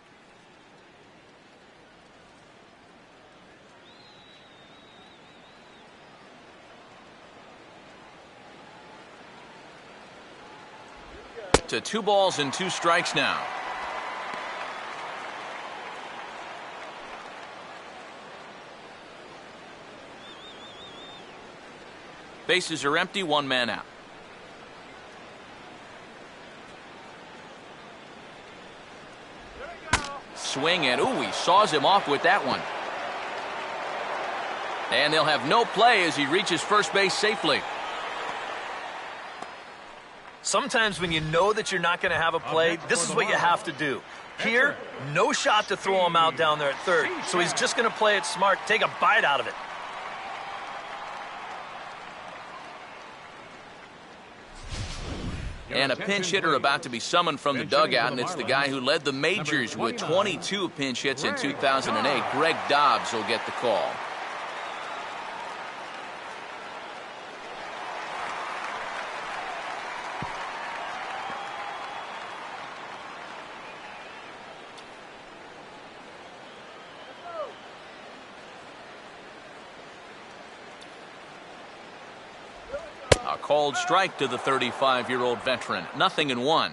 To 2 balls and 2 strikes now. Bases are empty, 1 man out. Swing, and ooh, he saws him off with that one. And they'll have no play as he reaches first base safely. Sometimes when you know that you're not going to have a play, this is what you have to do. Here, no shot to throw him out down there at third, so he's just going to play it smart, take a bite out of it. And a pinch hitter about to be summoned from the dugout, and it's the guy who led the majors with 22 pinch hits in 2008. Greg Dobbs will get the call. A called strike to the 35-year-old veteran. 0-1.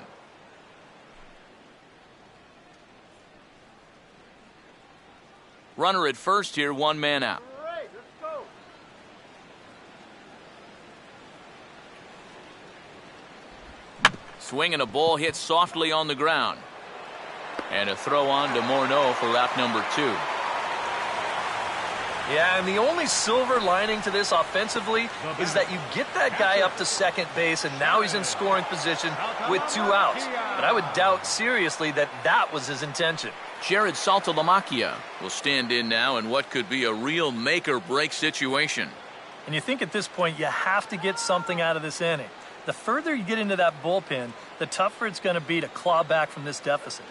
Runner at first here, one man out. All right, let's go. Swinging a ball hit softly on the ground. And a throw on to Morneau for out number 2. Yeah, and the only silver lining to this offensively is that you get that guy up to second base, and now he's in scoring position with 2 outs. But I would doubt seriously that that was his intention. Jared Saltalamacchia will stand in now in what could be a real make-or-break situation. And you think at this point you have to get something out of this inning. The further you get into that bullpen, the tougher it's going to be to claw back from this deficit.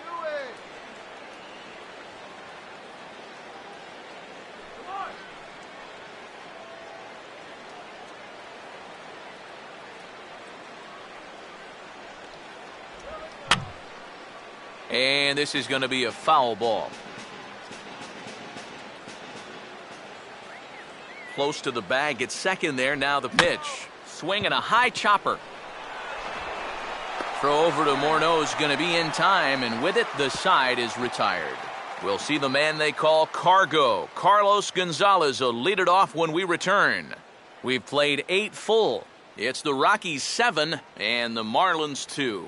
And this is going to be a foul ball. Close to the bag, gets second there, now the pitch. Swinging a high chopper. Throw over to Morneau is going to be in time, and with it, the side is retired. We'll see the man they call Cargo. Carlos Gonzalez will lead it off when we return. We've played 8 full. It's the Rockies 7 and the Marlins 2.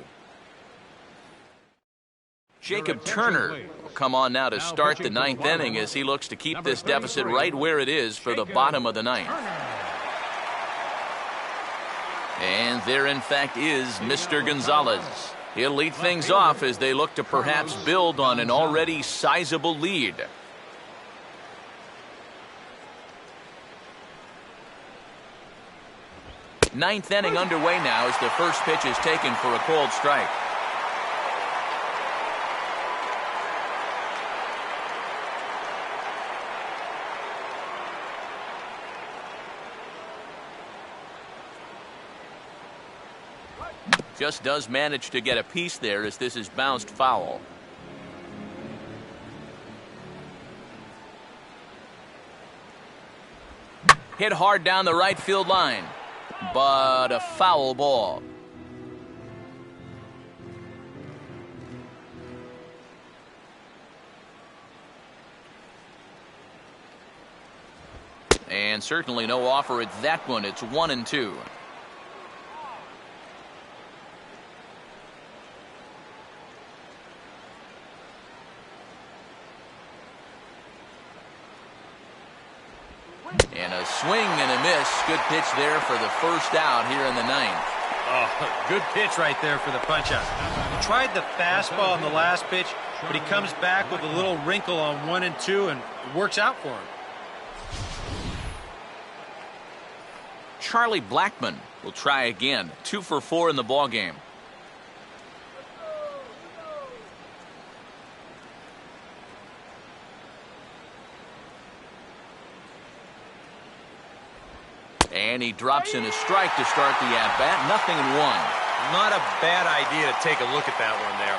Jacob Turner will come on now to start the 9th inning as he looks to keep this deficit right where it is for the bottom of the 9th. And there, in fact, is Mr. Gonzalez. He'll lead things off as they look to perhaps build on an already sizable lead. Ninth inning underway now as the first pitch is taken for a called strike. Just does manage to get a piece there as this is bounced foul. Hit hard down the right field line, but a foul ball. And certainly no offer at that one. It's 1-2. And a swing and a miss. Good pitch there for the first out here in the 9th. Oh, good pitch right there for the punch-out. He tried the fastball on the last pitch, but he comes back with a little wrinkle on 1 and 2, and it works out for him. Charlie Blackmon will try again. 2 for 4 in the ballgame. And he drops in a strike to start the at-bat. 0-1. Not a bad idea to take a look at that one there.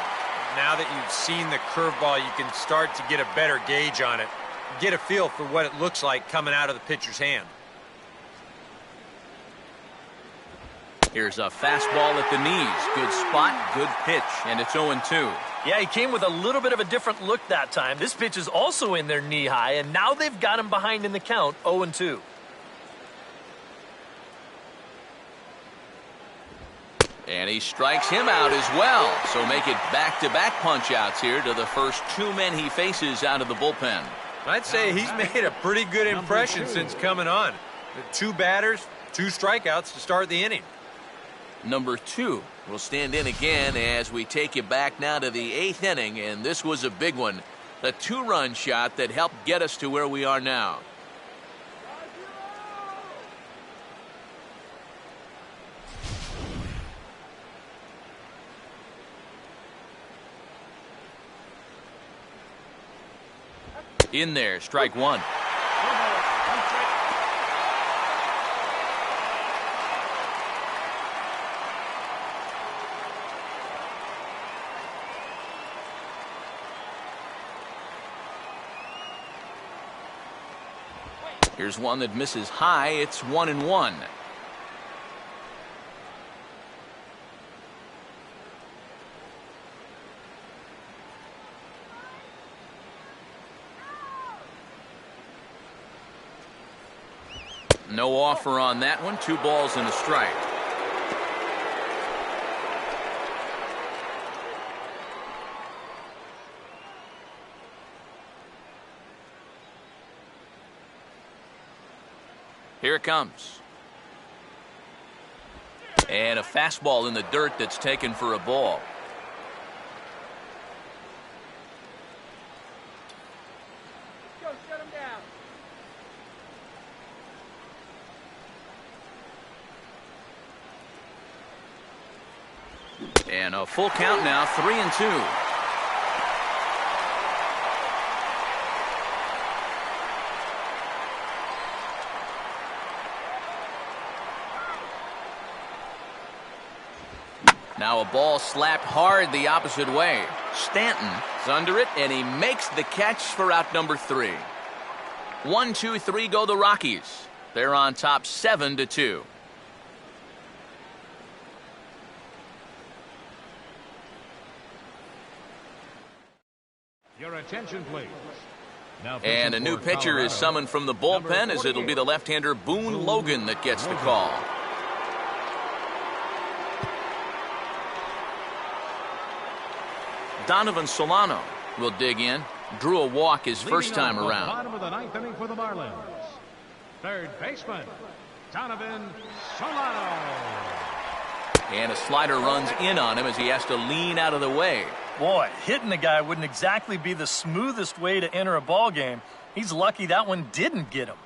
Now that you've seen the curveball, you can start to get a better gauge on it. Get a feel for what it looks like coming out of the pitcher's hand. Here's a fastball at the knees. Good spot, good pitch, and it's 0-2. Yeah, he came with a little bit of a different look that time. This pitch is also in there knee-high, and now they've got him behind in the count, 0-2. And he strikes him out as well. So make it back-to-back punch-outs here to the first 2 men he faces out of the bullpen. I'd say he's made a pretty good impression since coming on. 2 batters, 2 strikeouts to start the inning. Number 2 will stand in again as we take you back now to the 8th inning, and this was a big one. The 2-run shot that helped get us to where we are now. In there, strike 1. Here's one that misses high. It's 1-1. No offer on that one. 2 balls and a strike. Here it comes. And a fastball in the dirt that's taken for a ball. Go, shut him down. And a full count now, 3-2. Now a ball slapped hard the opposite way. Stanton is under it, and he makes the catch for out number 3. 1, 2, 3 go the Rockies. They're on top 7-2. Your attention, please. Now And a new pitcher is summoned from the bullpen, as it'll be the left-hander Boone Logan that gets the call. Donovan Solano will dig in. Drew a walk his first time around. Bottom of the 9th inning for the Marlins. Third baseman, Donovan Solano. And a slider runs in on him as he has to lean out of the way. Boy, hitting the guy wouldn't exactly be the smoothest way to enter a ball game. He's lucky that one didn't get him.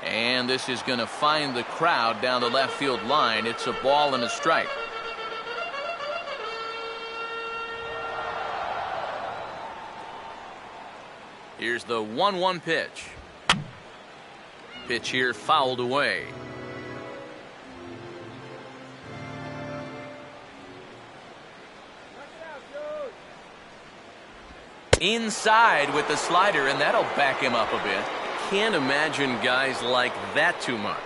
And this is going to find the crowd down the left field line. It's a ball and a strike. Here's the 1-1 pitch. Pitch here fouled away. Inside with the slider, and that'll back him up a bit. Can't imagine guys like that too much.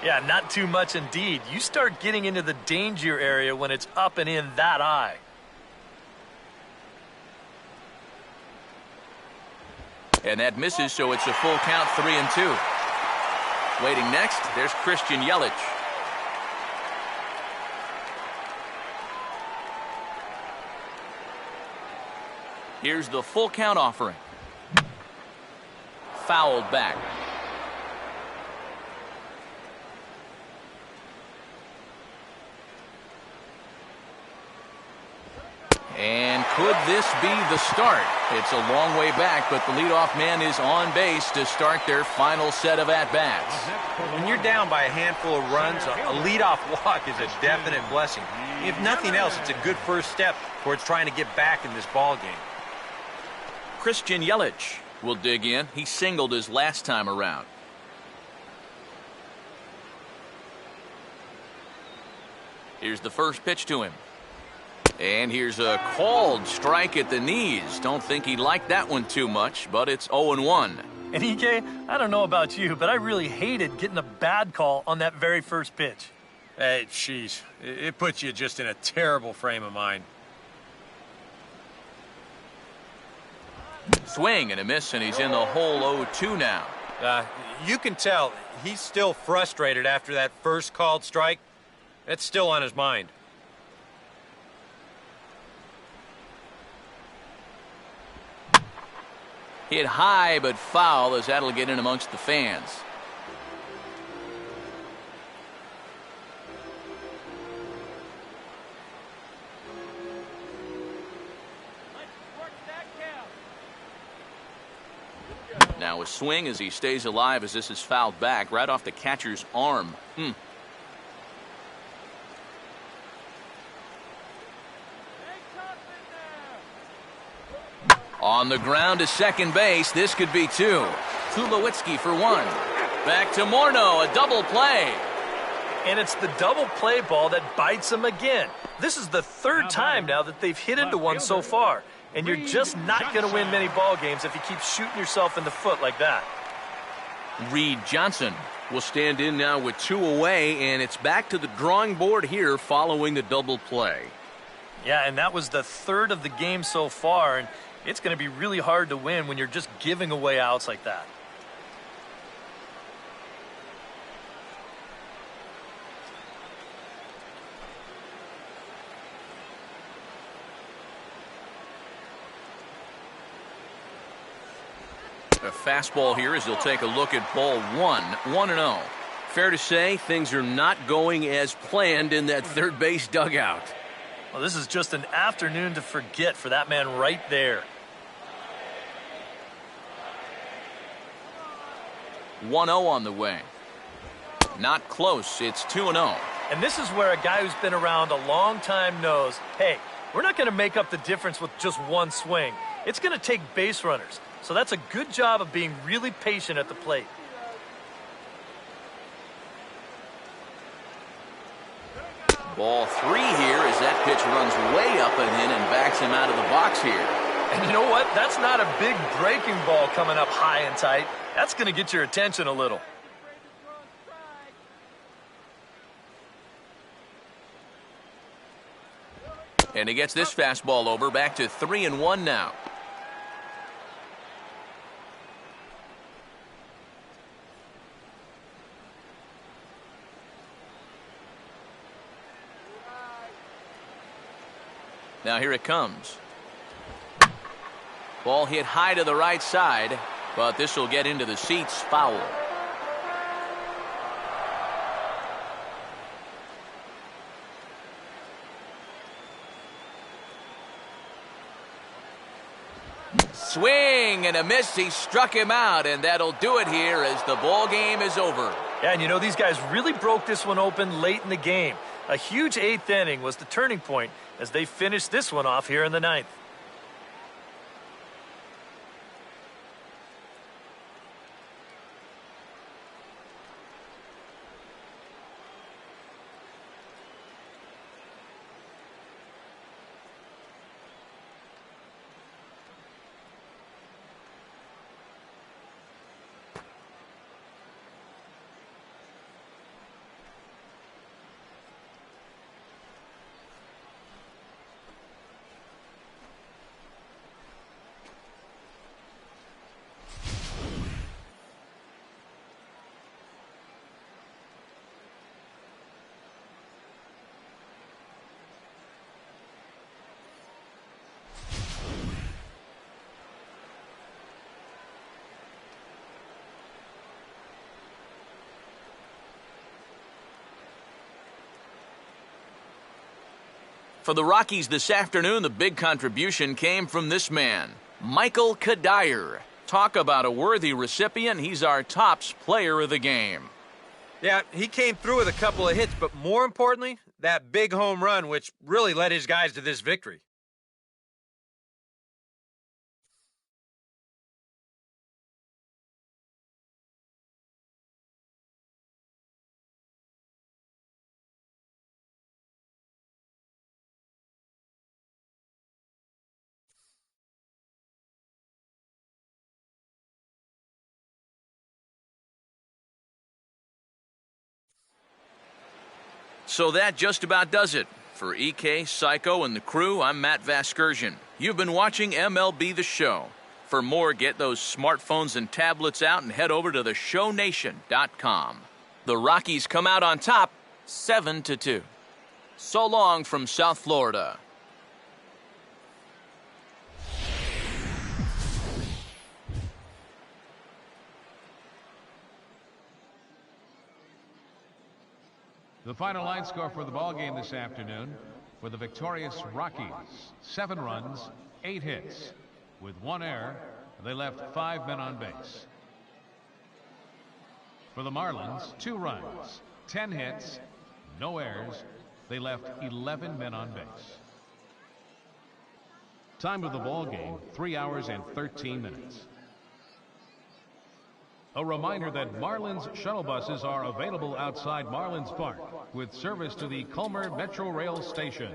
Yeah, not too much indeed. You start getting into the danger area when it's up and in that high. And that misses, so it's a full count, 3-2. Waiting next, there's Christian Yelich. Here's the full count offering. Fouled back. And could this be the start? It's a long way back, but the leadoff man is on base to start their final set of at-bats. When you're down by a handful of runs, a leadoff walk is a definite blessing. If nothing else, it's a good first step towards trying to get back in this ball game. Christian Yelich will dig in. He singled his last time around. Here's the first pitch to him. And here's a called strike at the knees. Don't think he liked that one too much, but it's 0-1. And EK, I don't know about you, but I really hated getting a bad call on that very first pitch. Hey, jeez, it puts you just in a terrible frame of mind. Swing and a miss, and he's in the hole 0-2 now. You can tell he's still frustrated after that first called strike. It's still on his mind. Hit high but foul, as that'll get in amongst the fans. Now a swing as he stays alive, as this is fouled back right off the catcher's arm. On the ground to second base. This could be 2. Tulowitzki for 1. Back to Morneau, a double play. And it's the double play ball that bites him again. This is the third time now that they've hit into one so far. And you're just not going to win many ball games if you keep shooting yourself in the foot like that. Reed Johnson will stand in now with 2 away, and it's back to the drawing board here following the double play. Yeah, and that was the 3rd of the game so far, and it's going to be really hard to win when you're just giving away outs like that. A fastball here as he'll take a look at ball 1, 1-0. Fair to say things are not going as planned in that third base dugout. Well, this is just an afternoon to forget for that man right there. 1-0 on the way. Not close. It's 2-0. And this is where a guy who's been around a long time knows, hey, we're not going to make up the difference with just one swing. It's going to take base runners. So that's a good job of being really patient at the plate. Ball 3 here as that pitch runs way up and in and backs him out of the box here. And you know what? That's not a big breaking ball coming up high and tight. That's going to get your attention a little. And he gets this fastball over, back to 3-1 now. Now here it comes. Ball hit high to the right side, but this will get into the seats, foul. Swing and a miss. He struck him out, and that'll do it here as the ball game is over. Yeah, and you know, these guys really broke this one open late in the game. A huge 8th inning was the turning point as they finished this one off here in the 9th. For the Rockies this afternoon, the big contribution came from this man, Michael Kadire. Talk about a worthy recipient. He's our tops player of the game. Yeah, he came through with a couple of hits, but more importantly, that big home run, which really led his guys to this victory. So that just about does it. For EK, Psycho, and the crew, I'm Matt Vasgersian. You've been watching MLB The Show. For more, get those smartphones and tablets out and head over to theshownation.com. The Rockies come out on top, 7-2. So long from South Florida. The final line score for the ball game this afternoon for the victorious Rockies: 7 runs, 8 hits. With 1 error, they left 5 men on base. For the Marlins, 2 runs, 10 hits, no errors. They left 11 men on base. Time of the ball game, 3 hours and 13 minutes. A reminder that Marlins shuttle buses are available outside Marlins Park with service to the Culmer Metro Rail Station.